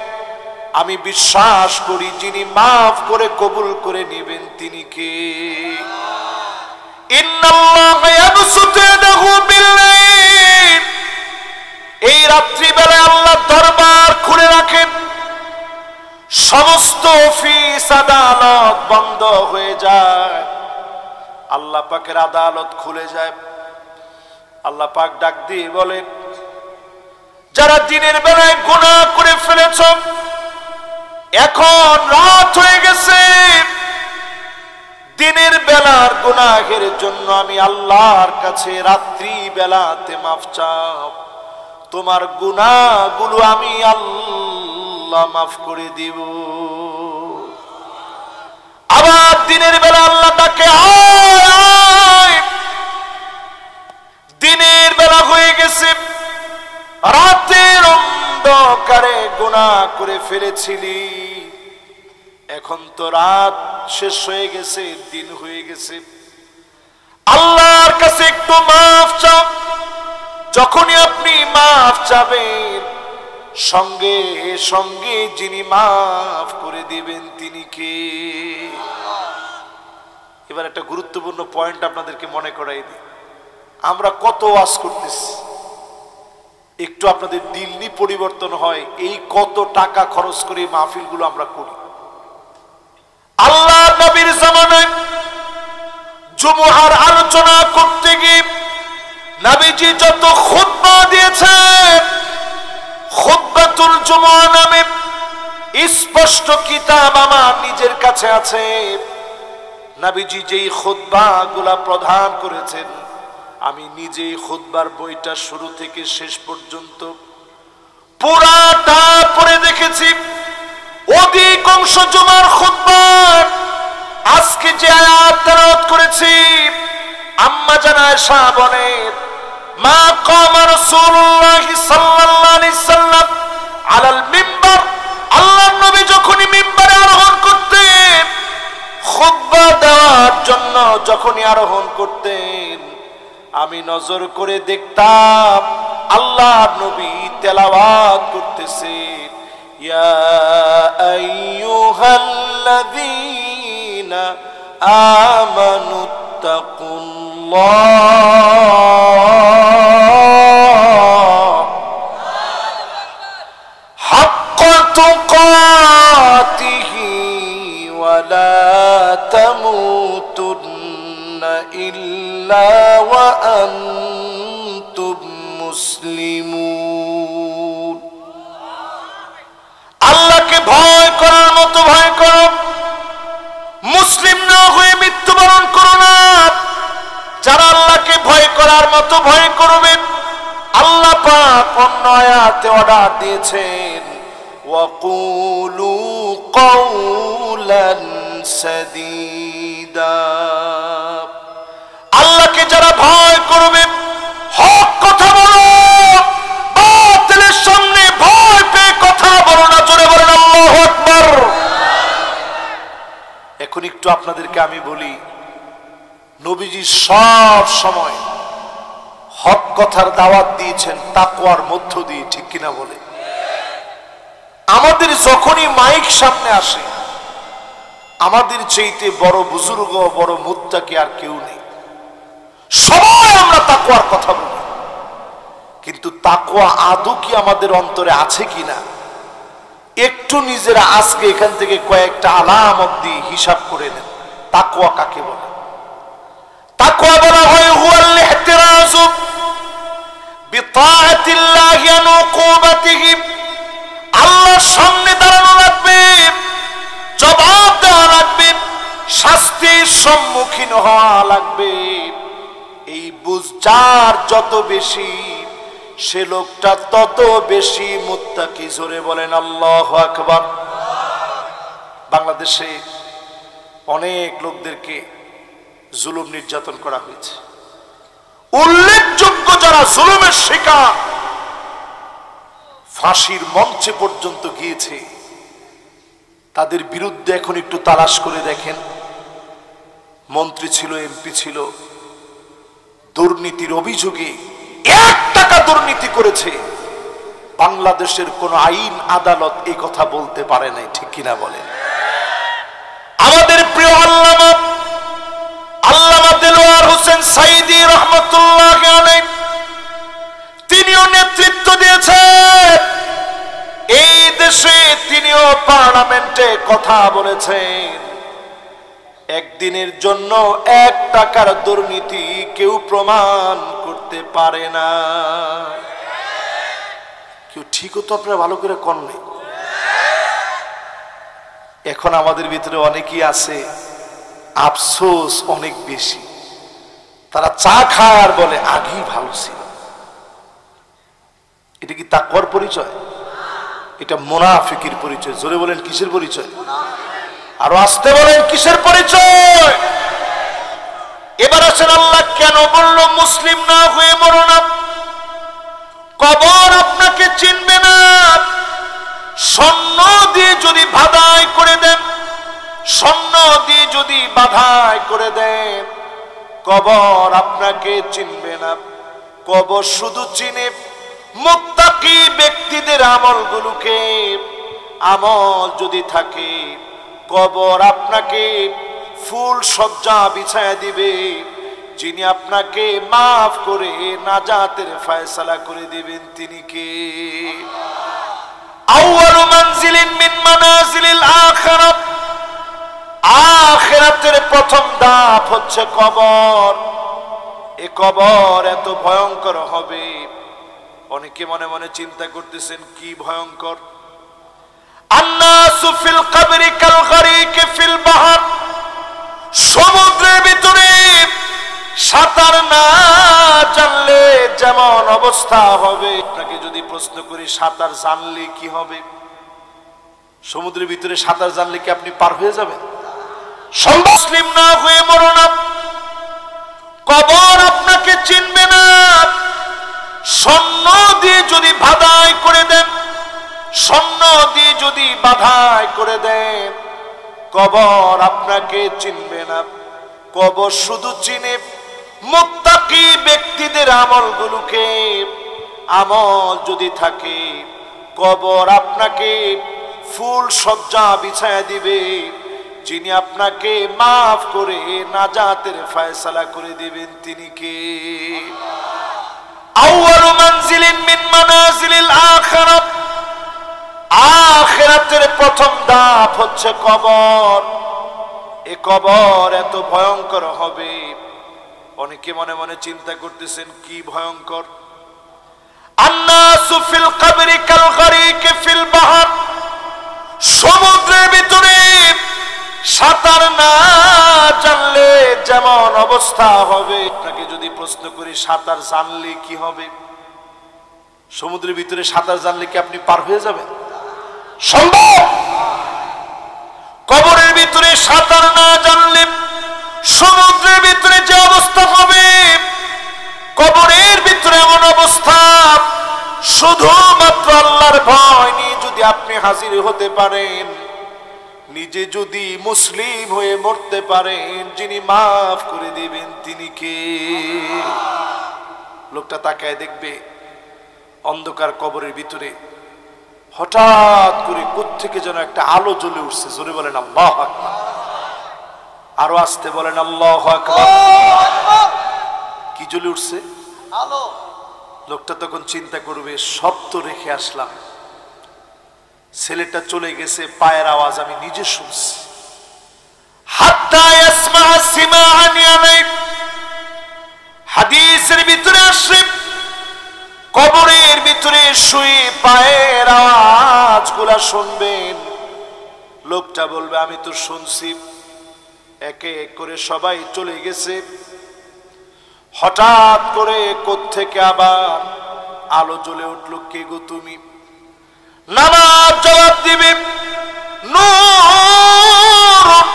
আমি বিশ্বাস করি যিনি মাফ করে কবুল করে নেবেন তিনি কে? ইন্নাল্লাহা এই রাত্রিবেলায় আল্লাহ দরবার খুলে রাখেন, সমস্ত অফিস আদালত বন্ধ হয়ে যায়, আল্লাহ পাকের আদালত খুলে যায়। আল্লাহ পাক ডাক দিয়ে বলেন, যারা দিনের বেলায় গুনাহ করে ফেলেছ, এখন রাত হয়ে গেছে, দিনের বেলার গুনাহের জন্য আমি আল্লাহর কাছে রাত্রি বেলাতে মাফ চাও, তোমার গুনাহগুলো আমি আল্লাহ মাফ করে দিব। আবার দিনের বেলা আল্লাহ ডাকে, আয়, দিনের বেলা হয়ে গেছে, রাতের অন্ধকারে গুনাহ করে ফেলেছিলি, এখন তো রাত শেষ হয়ে গেছে, দিন হয়ে গেছে, আল্লাহর কাছে একটু মাফ চাও। যখনই আপনি মাফ চাবেন, সঙ্গে সঙ্গে যিনি মাফ করে দিবেন তিনি কে? এবার একটা গুরুত্বপূর্ণ পয়েন্ট আপনাদেরকে মনে করাই দিই। আমরা কত ওয়াজ করতেছি, একটু আপনাদের দিলনি পরিবর্তন হয়, এই কত টাকা খরচ করে মাহফিলগুলো আমরা করি। আল্লাহ নবীর জামানায় জুমআর আলোচনা করতে গিয়ে নবীজি যত খুতবা দিয়েছেন, খুতবাতুল জুমআ নামে স্পষ্ট কিতাব আমার নিজের কাছে আছে। নবীজি যেই খুতবাগুলা প্রদান করেছেন, আমি নিজেই খুতবার বইটা শুরু থেকে শেষ পর্যন্ত পুরাটা পড়ে দেখেছি। অধিকাংশ জুমার খুতবার আজকে যে আয়াত তেলাওয়াত করেছি, আম্মা জান আয়েশা বলেন, মা কামা রাসূলুল্লাহ সাল্লাল্লাহু আলাইহি সাল্লাম আলাল মিম্বার, আল্লাহর নবী যখনই মিম্বারে আরোহণ করতেন, খুতবা দেওয়ার জন্য যখনই আরোহণ করতেন, আমি নজর করে দেখতাম আল্লাহর নবী তেলাওয়াত করতেছেন, ইয়া আইয়ুহাল্লাযীনা আমানুত্তাকুল্লাহ হাক্কা তুকাতিহি ওয়া লা তামুতুন্না ইল্লা ওয়া আনতুম মুসলিমুন। আল্লাহকে ভয় করার মতো ভয় করো, মুসলিম না হয়ে মৃত্যুবরণ করো না। যারা আল্লাহকে ভয় করার মতো ভয় করবে, আল্লাহ পাক অন্য আয়াতে অর্ডার দিয়েছেন, ওয়াকুলু কাওলান সাদীদা। আল্লাহকে যারা ভয় করবে, হক কথা বলো, বাতিলের সামনে ভয় পেয়ে কথা বলো না। জোরে বলেন আল্লাহু আকবার। এখন একটু আপনাদেরকে আমি বলি, নবীজি সব সময় হক কথার দাওয়াত দিয়েছেন তাকওয়ার মধ্য দিয়ে, ঠিক কিনা বলে? আমাদের যখনই মাইক সামনে আসে, আমাদের চাইতে বড় বুজুর্গ, বড় মুত্তাকি আর কেউ নেই। সবাই আমরা তাকওয়ার কথা বলি, কিন্তু তাকওয়া আদৌ কি আমাদের অন্তরে আছে কিনা একটু নিজেরা আজকে এখান থেকে কয়েকটা আলামত দিয়ে হিসাব করে নেন। তাকওয়া কাকে বলে? তাকওয়া বলা হয় হুয়াল ইহতিরাজু বিতাআতিল্লাহি ওয়া উকুবাতিহি। আল্লাহর সামনে দাঁড়ানো লাগবে, জবাব দেওয়া লাগবে, শাস্তির সম্মুখীন হওয়া লাগবে। এই বুঝ যার যত বেশি, সে লোকটা তত বেশি মুত্তাকি। জোরে বলেন আল্লাহু আকবার। বাংলাদেশে অনেক লোকদেরকে জুলুম নির্যাতন করা হয়েছে। উল্লেখযোগ্য যারা জুলুমের শিকার, ফাঁসির মঞ্চে পর্যন্ত গিয়েছে, তাদের বিরুদ্ধে এখন একটু তালাশ করে দেখেন। মন্ত্রী ছিল, এমপি ছিল, দুর্নীতির অভিযোগে 1 টাকা দুর্নীতি করেছে, বাংলাদেশের কোন আইন আদালত এই কথা বলতে পারে নাই, ঠিক কিনা বলেন? আমাদের প্রিয় আল্লামা দেলোয়ার হোসেন সাইদি রহমতুল্লাহ আলাইহি তিনিও নেতৃত্ব দিয়েছেন এই দেশে, তিনিও পার্লামেন্টে কথা বলেছেন। একদিনের জন্য 1 টাকার দুর্নীতি কেউ প্রমাণ করতে পারে না। কেউ ঠিকও তো আপনারা ভালো করে কন নাই। এখন আমাদের ভিতরে অনেকেই আছে আফসোস অনেক বেশি, তারা চা খায় আর বলে আগেই ভালো ছিল। এটা কি তাকওয়ার পরিচয়? এটা মুনাফিকের পরিচয়। জোরে বলেন কিসের পরিচয়? আরো আসতে বলেন কিসের পরিচয়? এবার আসেন আল্লাহ কেন বলল মুসলিম না হয়ে মরো না? কবর আপনাকে চিনবে না। স্বর্ণ দিয়ে যদি বাধাই করে দেন, স্বর্ণ দিয়ে যদি বাধাই করে দেন, কবর আপনাকে চিনবে না। কবর শুধু চিনে মুত্তাকি ব্যক্তিদের আমলগুলোকে। আমল যদি থাকে, কবর আপনাকে ফুল সজ্জা বিছায়া দিবে, যিনি আপনাকে মাফ করে নাজাতের ফয়সালা করে দিবেন তিনি কে? আউয়ালু মানজিলিন মিন মানাজিলিল আখিরাত, আখিরাতের প্রথম ধাপ হচ্ছে কবর। এই কবর এত ভয়ঙ্কর হবে, অনেকে মনে মনে চিন্তা করতেছেন কি ভয়ঙ্কর। আন্নাসু ফিল কবরি কাল গরিকি ফিল বাহর, সমুদ্রের ভিতরে সাঁতার না জানলে যেমন অবস্থা হবে। আপনাকে যদি প্রশ্ন করি সাঁতার জানলে কি হবে? সমুদ্রের ভিতরে সাঁতার জানলে কি আপনি পার হয়ে যাবেন? মুসলিম না হয়ে মরো না। কবর আপনাকে চিনবে না। স্বর্ণ দিয়ে যদি বাধাই করে দেন, স্বর্ণ দিয়ে যদি বাধাই করে দেন, কবর আপনাকে চিনবে না। কবর শুধু চিনে মুত্তাকি ব্যক্তিদের আমলগুলোকে। আমল যদি থাকে, কবর আপনাকে ফুল সজ্জা বিছায়া দিবে, যিনি আপনাকে মাফ করে নাজাতের ফয়সালা করে দিবেন তিনি কে? আউয়ালু মানজিলিন মিন মানাজিলিল আখিরাত, আখিরাতের প্রথম ধাপ হচ্ছে কবর। এই কবর এত ভয়ঙ্কর হবে, অনেকে মনে মনে চিন্তা করতেছেন কি ভয়ঙ্কর। আন্নাসু ফিল কবরি কাল গরিকি ফিল বাহর, সমুদ্রের ভিতরে সাঁতার না জানলে যেমন অবস্থা হবে। আপনাকে যদি প্রশ্ন করি সাঁতার জানলে কি হবে? সমুদ্রের ভিতরে সাঁতার জানলে কি আপনি পার হয়ে যাবেন? সম্ভব? কবরের ভিতরে সাঁতার না জানলে সমুদ্রের ভিতরে যে অবস্থা হবে, কবরের ভিতরে এমন অবস্থা, শুধুমাত্র আল্লাহর ভয় নিয়ে যদি আপনি হাজির হতে পারেন, নিজে যদি মুসলিম হয়ে মরতে পারেন, যিনি মাফ করে দিবেন তিনি কে? লোকটা তাকায় দেখবে অন্ধকার কবরের ভিতরে হঠাৎ করে কোত্থেকে যেন একটা আলো জ্বলে উঠছে। জোরে বলেন আল্লাহু আকবার। আরো আসতে বলেন আল্লাহু আকবার। কি জ্বলে উঠছে? আলো। লোকটা তখন চিন্তা করবে সব তো রেখে আসলাম, ছেলেটা চলে গেছে, পায়ের আওয়াজ আমি নিজে শুনছি। হাত্তা ইয়াসমা সিমাআন ইয়ানাইব, হাদিসের ভিতরে আসে কবরের ভিতরে শুয়ে পায়ের আওয়াজগুলা শুনবেন। লোকটা বলবে আমি তো শুনছি। একে এক করে সবাই চলে গেছে। হঠাৎ করে কোত্থেকে আবার আলো জ্বলে উঠল। কে গো তুমি? নামাজ জবাব দিবে নূরুন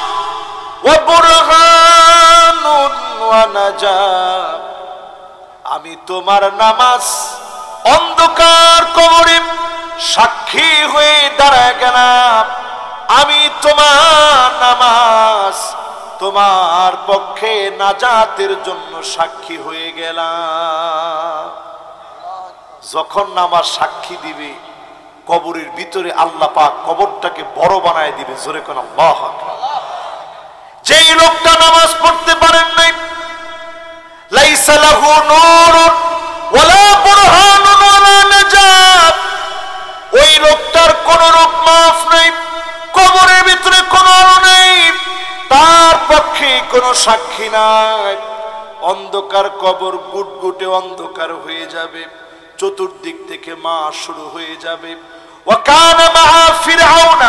ওয়া বুরহানুন ওয়া নাজাত, আমি তোমার নামাজ অন্ধকার কবরে সাক্ষী হয়ে দাঁড়ায় গেলাম। আমি তোমার নামাজ তোমার পক্ষে নাজাতের জন্য সাক্ষী হয়ে গেলাম। যখন নামাজ সাক্ষী দিবে, কবরের ভিতরে আল্লাহ পাক কবরটাকে বড় বানায় দিবে। জোরে কোন আল্লাহু আকবার। যেই লোকটা নামাজ পড়তে পারেন নাই, লাইসা লাহু নূরুন ওয়ালা বুরহানুন ওয়ালা নাজাত, ওই লোকটার কোন রূপ মাফ নেই, কবরের ভিতরে কোন আলো নেই, তার পক্ষে কোনো সাক্ষী নাই। অন্ধকার কবর, গুটগুটে অন্ধকার হয়ে যাবে, চতুর্দিক থেকে মাস শুরু হয়ে যাবে। وكان مع فرعون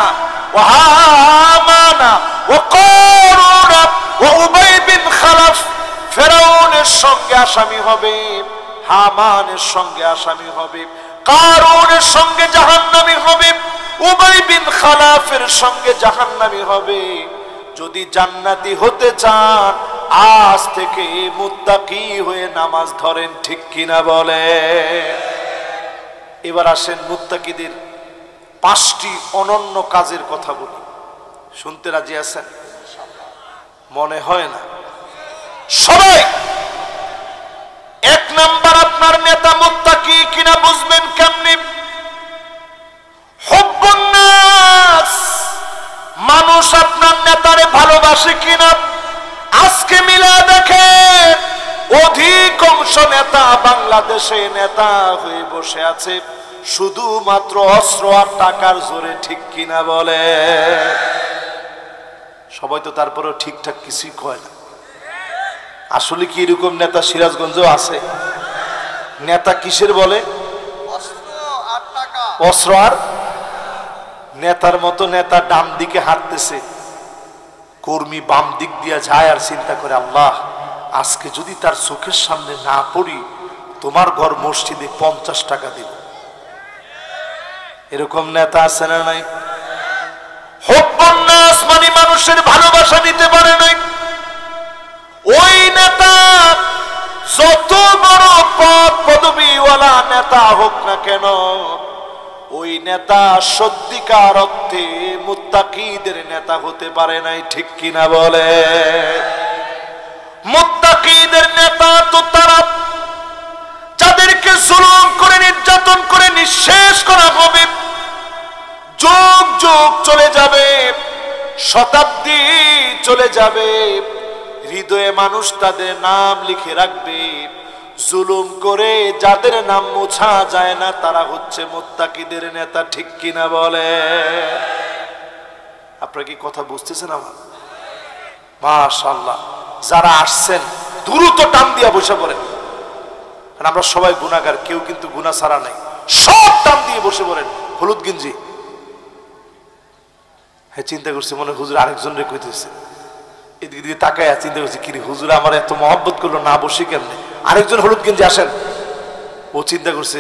وهامان وقارون وأبي بن خلف, ফেরাউনের সঙ্গে আসামি হবে, হামানের সঙ্গে আসামি হবে, কারুনের সঙ্গে জাহান্নামী হবে, উবাই বিন খালাফের সঙ্গে জাহান্নামী হবে। যদি জান্নাতি হতে চান আজ থেকে মুত্তাকি হয়ে নামাজ ধরেন, ঠিক কিনা বলে। এবার আসেন মুত্তাকিদের 5টি অনন্য কাজের কথা বলি, শুনতে রাজি আছেন? মনে হয় না সবাই। 1 নাম্বার, আপনার নেতা মুত্তাকি কিনা বুঝবেন কেমনে? হুব্বুন নাস, মানুষ আপনার নেতারে ভালোবাসে কিনা। আজকে মিলা দেখেন, অধিকাংশ নেতা বাংলাদেশে নেতা হয়ে বসে আছে শুধুমাত্র অস্ত্র আর টাকার জোরে, ঠিক কিনা বলে। সবাই তো তারপরেও ঠিকঠাক কিছুই কয় না। আসলে কি এরকম নেতা সিরাজগঞ্জেও আছে? নেতা কিসের বলে? অস্ত্র আর নেতার মতো নেতা ডান দিকে হাঁটতেছে, কর্মী বাম দিক দিয়ে যায় আর চিন্তা করে, আল্লাহ আজকে যদি তার চোখের সামনে না পড়ি, তোমার ঘর মসজিদে 50 টাকা দিব। এরকম নেতা আছে না নাই? হুব্বুন নাস মানে মানুষের ভালোবাসা নিতে পারে নাই। ওই নেতা যত বড় পদ পদবিওয়ালা নেতা হোক না কেন, ওই নেতা সত্যিকার অর্থে মুত্তাকিদের নেতা হতে পারে নাই, ঠিক কিনা বলে। মুত্তাকিদের নেতা তো তারা যাদেরকে জুলুম করে, নির্যাতন করে নিঃশেষ করা হবে, যুগ যুগ চলে যাবে, শতাব্দী চলে যাবে, হৃদয়ে মানুষ তাদের নাম লিখে রাখবে। জুলুম করে যাদের নাম মোছা যায় না, তারা হচ্ছে মুত্তাকিদের নেতা, ঠিক কিনা বলে। আপনারা কি কথা বুঝতেছেন আমার? মাশাআল্লাহ, যারা আসছেন দ্রুত টান দিয়া বসে পড়েন, কারণ আমরা সবাই গুনাহগার, কেউ কিন্তু গুনাহ ছাড়া নাই। সব টান দিয়ে বসে পড়েন। হলুদ গেঞ্জি, হ্যাঁ চিন্তা করছি মনে হুজুর আরেকজন রে কইতেছে, এদিকে দিকে তাকায় চিন্তা করছি কি হুজুর আমার এত মহব্বত করলো, না বসে কেমনে। আরেকজন হলুদ গেঞ্জি আসেন, ও চিন্তা করছে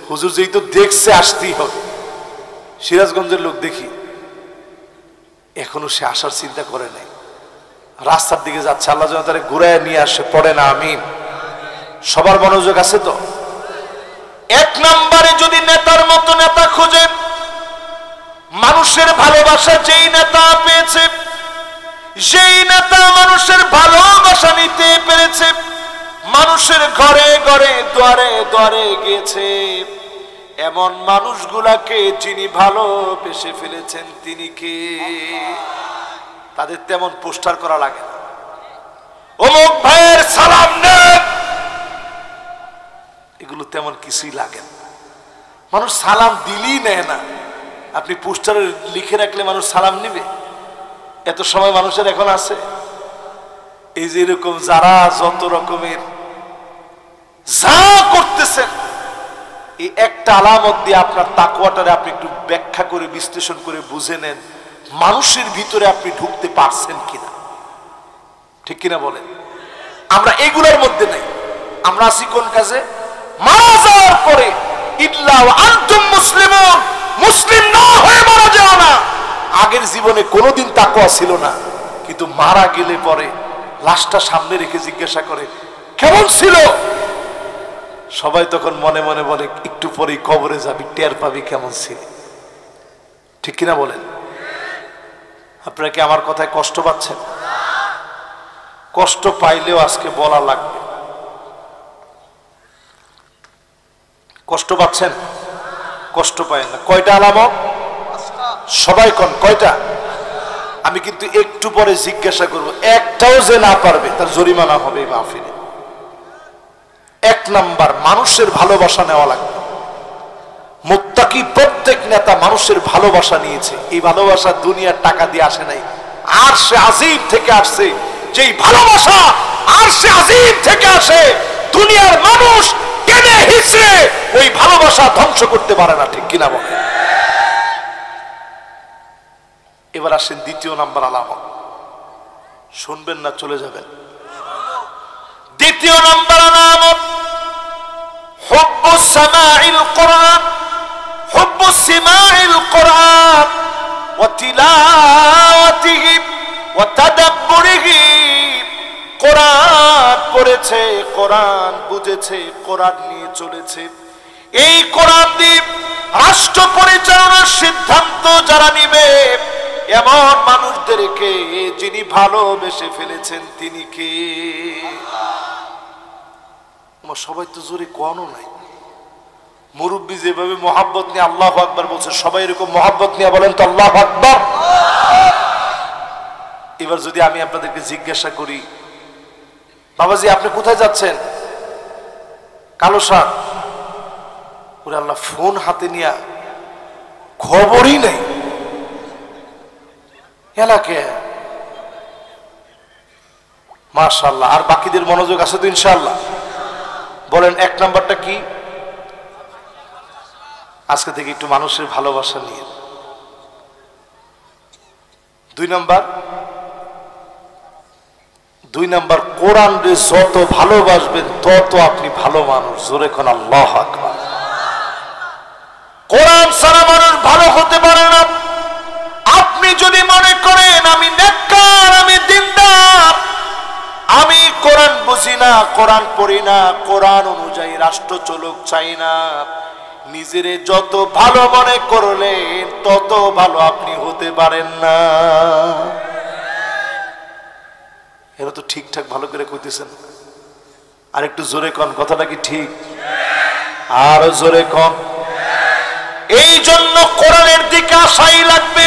হুজুর যেই তো দেখছে আসতেই হবে, সিরাজগঞ্জের লোক দেখি, এখনো সে আসার চিন্তা করে নাই, রাস্তার দিকে যাচ্ছে, আল্লাহ যেন তারে ঘুরায় নিয়ে আসে, পড়ে না আমিন। সবার মনোযোগ আছে তো? 1 নম্বরে যদি নেতার মতো নেতা খোঁজেন, মানুষের ভালোবাসা যেই নেতা পেয়েছে, যেই নেতা মানুষের ভালোবাসা নিতে পেরেছে, মানুষের ঘরে ঘরে দ্বারে দ্বারে গেছে, এমন মানুষগুলাকে যিনি ভালোবেসে ফেলেছেন তিনি কে? তাদের তেমন পোস্টার করা লাগে না, অমুক ভাইয়ের সালাম নেন, এগুলো তেমন কিছুই লাগে না। মানুষ সালাম দিলেই নেয় না। আপনি পোস্টারে লিখে রাখলে মানুষ সালাম নিবে? এত সময় মানুষের এখন আছে? এই যে এরকম যারা যত রকমের যা করতেছেন, এই একটা আলামত দিয়ে আপনার তাকওয়াটারে আপনি একটু ব্যাখ্যা করে বিশ্লেষণ করে বুঝে নেন, মানুষের ভিতরে আপনি ঢুকতে পারছেন কিনা, ঠিক কিনা বলেন। আমরা এগুলোর মধ্যে নাই। আমরা আছি কোন কাজে? মারা যাওয়ার পরে ইল্লা ওয়া আনতুম মুসলিমুন, মুসলিম না হয়ে মারা যাও না। আগের জীবনে কোনোদিন তাকওয়া ছিল না, কিন্তু মারা গেলে পরে লাশটা সামনে রেখে জিজ্ঞাসা করে কেমন ছিল, সবাই তখন মনে মনে বলে একটু পরেই কবরে যাবি, টের পাবি কেমন ছিল, ঠিক কিনা বলেন। আপনারা কি আমার কথায় কষ্ট পাচ্ছেন? কষ্ট পাইলেও আজকে বলা লাগবে। কষ্ট পাচ্ছেন? কষ্ট পায় না। কয়টা আলামত? সবাই কোন কয়টা? আমি কিন্তু একটু পরে জিজ্ঞাসা করব, একটাও যে না পারবে তার জরিমানা হবে মাহফিলে। নাম্বার মানুষের ভালোবাসা নেওয়া লাগবে। মুত্তাকি প্রত্যেক নেতা মানুষের ভালোবাসা নিয়েছে। এই ভালোবাসা দুনিয়ার টাকা দিয়ে আসে নাই, আরশে আজিম থেকে আসছে। যেই ভালোবাসা আরশে আজিম থেকে আসে, দুনিয়ার মানুষ টেনে হিচড়ে ওই ভালোবাসা ধ্বংস করতে পারে না, ঠিক কিনা বলে? এবার আসেন দ্বিতীয় নাম্বার আলামত। শুনবেন না চলে যাবেন। দ্বিতীয় নাম্বার আলামত হুব্বুস সামাইল কোরআন, হুব্বুস সিমাইল কোরআন ওয়া তিলাওয়াতিহি ওয়া তাদাব্বুরিহি। কোরআন পড়েছে, কোরআন বুঝেছে, কোরআন নিয়ে চলেছে। এই কোরআন দিয়ে রাষ্ট্র পরিচালনার সিদ্ধান্ত যারা নিবে, এমন মানুষদেরকে যিনি ভালোবেসে ফেলেছেন তিনি কে? সবাই তো জোরে কোয়ানো নাই। মুরব্বী যেভাবে মোহাব্বত নিয়ে আল্লাহু আকবার বলছে, সবাই এরকম মোহাব্বত নিয়ে বলেন তো আল্লাহু আকবার। এবার যদি আমি আপনাদেরকে জিজ্ঞাসা করি, বাবাজি আপনি কোথায় যাচ্ছেন? কালো শার্ট। ওরে আল্লাহ, ফোন হাতে নিয়ে খবরই নেই এলাকে। মাশাআল্লাহ। আর বাকিদের মনোযোগ আছে তো ইনশাআল্লাহ? বলেন এক নাম্বারটা কি? আজকে থেকে একটু মানুষের ভালোবাসা নিয়ে। দুই নাম্বার কোরআনকে যত ভালোবাসবেন তত আপনি ভালো মানুষ। জোরে কোন আল্লাহু আকবার। কোরআন ছাড়া মানুষ ভালো হতে পারে না। আপনি যদি মনে করেন আমি নেককার, আমি দিনদার, আমি কোরআন বুঝি না, কোরআন পড়ি না, কোরআন অনুযায়ী রাষ্ট্র চলুক চাই না, নিজেরে যত ভালো মনে করলেন তত ভালো আপনি হতে পারেন না। এরা তো ঠিকঠাক ভালো করে কইতেছেন। আর একটু জোরে কন, কথাটা কি ঠিক? আরো জোরে কন। এই জন্য কোরআনের দিকে আসাই লাগবে।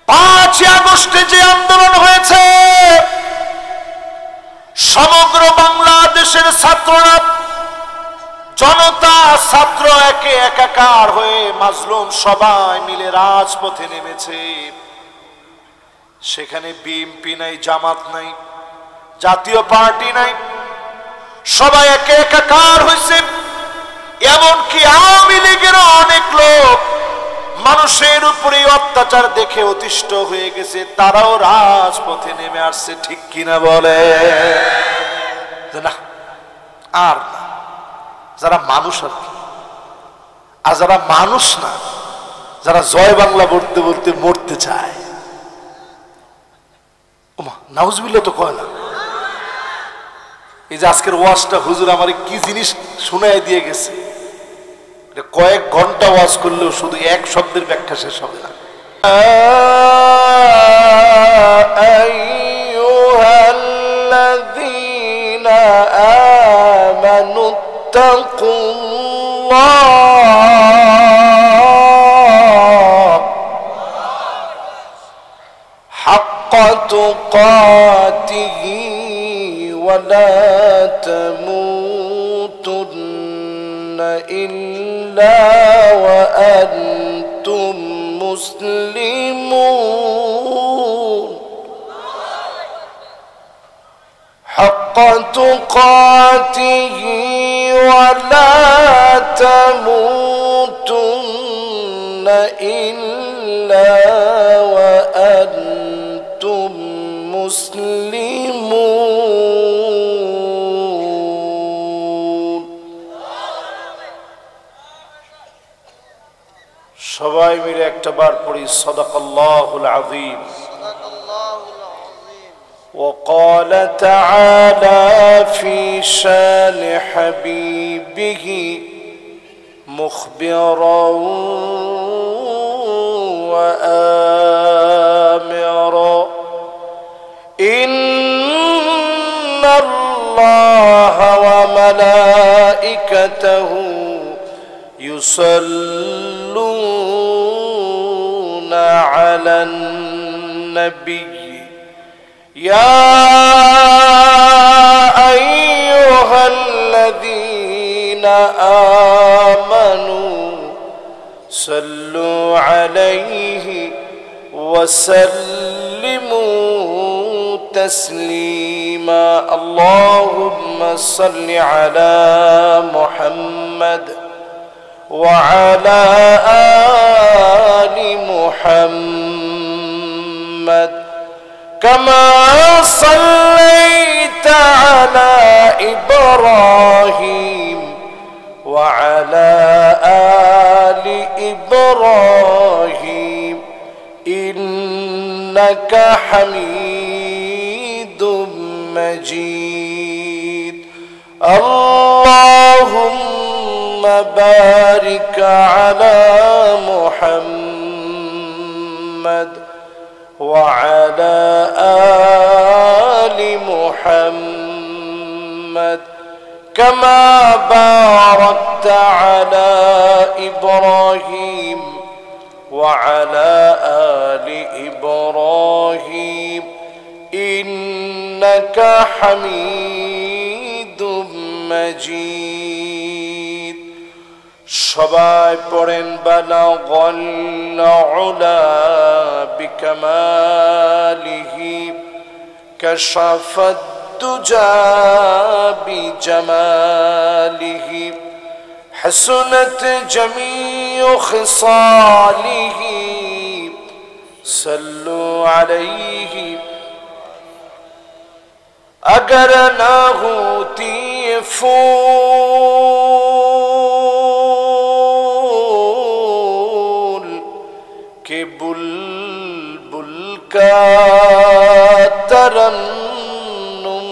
5 আগস্টে যে আন্দোলন হয়েছে, সমগ্র বাংলাদেশের ছাত্ররা, জনতা, ছাত্র একে একাকার হয়ে মাজলুম সবাই মিলে রাজপথে নেমেছে। সেখানে বিএনপি নাই, জামাত নাই, জাতীয় পার্টি নাই, সবাই একে একাকার হয়েছে। এমনকি আওয়ামী লীগেরও অনেক লোক মানুষের উপরে অত্যাচার দেখে অতিষ্ঠ হয়ে গেছে, তারাও রাজপথে নেমে আসছে, ঠিক কিনা বলে? না আর না, যারা মানুষ আর কি। আর যারা মানুষ না, যারা জয় বাংলা বলতে বলতে মরতে চায়, ওমা নাউজুবিল্লাহ তো কয় না। এই যে আজকের ওয়াজটা হুজুর আমার কি জিনিস শুনাই দিয়ে গেছে, কয়েক ঘন্টা ওয়াজ করলেও শুধু এক শব্দের ব্যাখ্যা শেষ হবে না। আইয়ুহাল্লাযীনা আমানুত্তাকুল্লাহ হাক্কা তুকাতিহি ওয়া লা তামুতুন্না ইল্লা ওয়া আনতুম মুসলিমুন হাক্কা তুকাতিহি ওয়া লা তামুতুন্না ইল্লা ওয়া আনতুম মুসলিমুন। সবাই মিলে একটা বার পড়ি সাদাকাল্লাহুল আযীম। وقال تعالى في شان حبيبه مخبرا وآمرا إن الله وملائكته يصلون على النبي يا أيها آمنوا صلوا عليه وسلموا تسليما اللهم صل على محمد وعلى آل محمد كما صليت على إبراهيم وعلى آل إبراهيم إنك حميد مجيد اللهم بارك على محمد وعلى آل محمد كما باركت على إبراهيم وعلى آل إبراهيم إنك حميد مجيد সবাই পড়েন বালাগাল উলা বিকামালিহি কাশাফাত দুজা বিজামালিহি حسنت جميع خصاله صلوا عليه اگر نہ ہوتی پھول کہ بلبل کا ترنم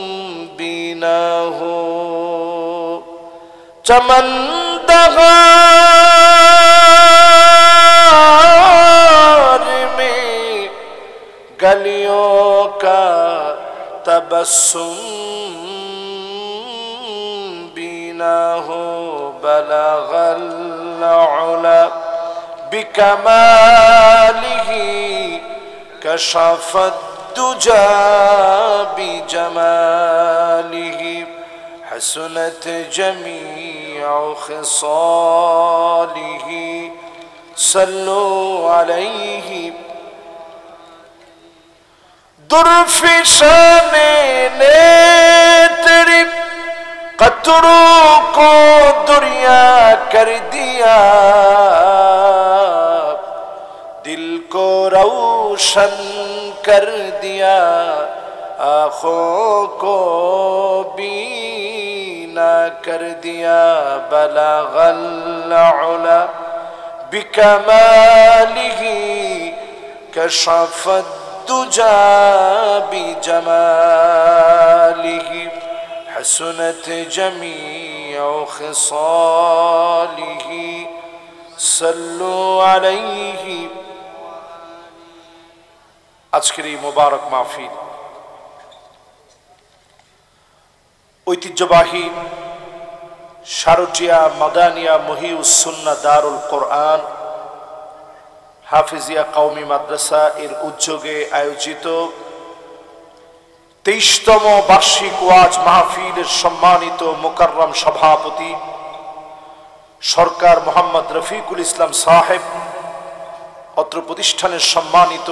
بھی نہ ہو چمن دغار میں گلیوں کا تبسم بھی نہ ہو بلغ العلا بکمالہ کشف الدجى بجمالہ حسنت جميع خصاله صلوا عليه درفشان تیری قطروں کو دریا کر دیا دل کو روشن کر دیا آنکھوں کو بینا کر دیا بلغ العلا بکمالہ کشف الدجى بجمالہ حسنت جميع خصاله صلوا عليه আজকের এই মোবারক মাহফিল ঐতিহ্যবাহী শারটিয়া মাদানিয়া মহিউস সুন্নাহ দারুল কোরআন হাফিজিয়া কওমি মাদ্রাসা এর উদ্যোগে আয়োজিত 23তম বার্ষিক ওয়াজ মাহফিলের সম্মানিত মুকাররম সভাপতি সরকার মোহাম্মদ রফিকুল ইসলাম সাহেব অত্র প্রতিষ্ঠানের সম্মানিত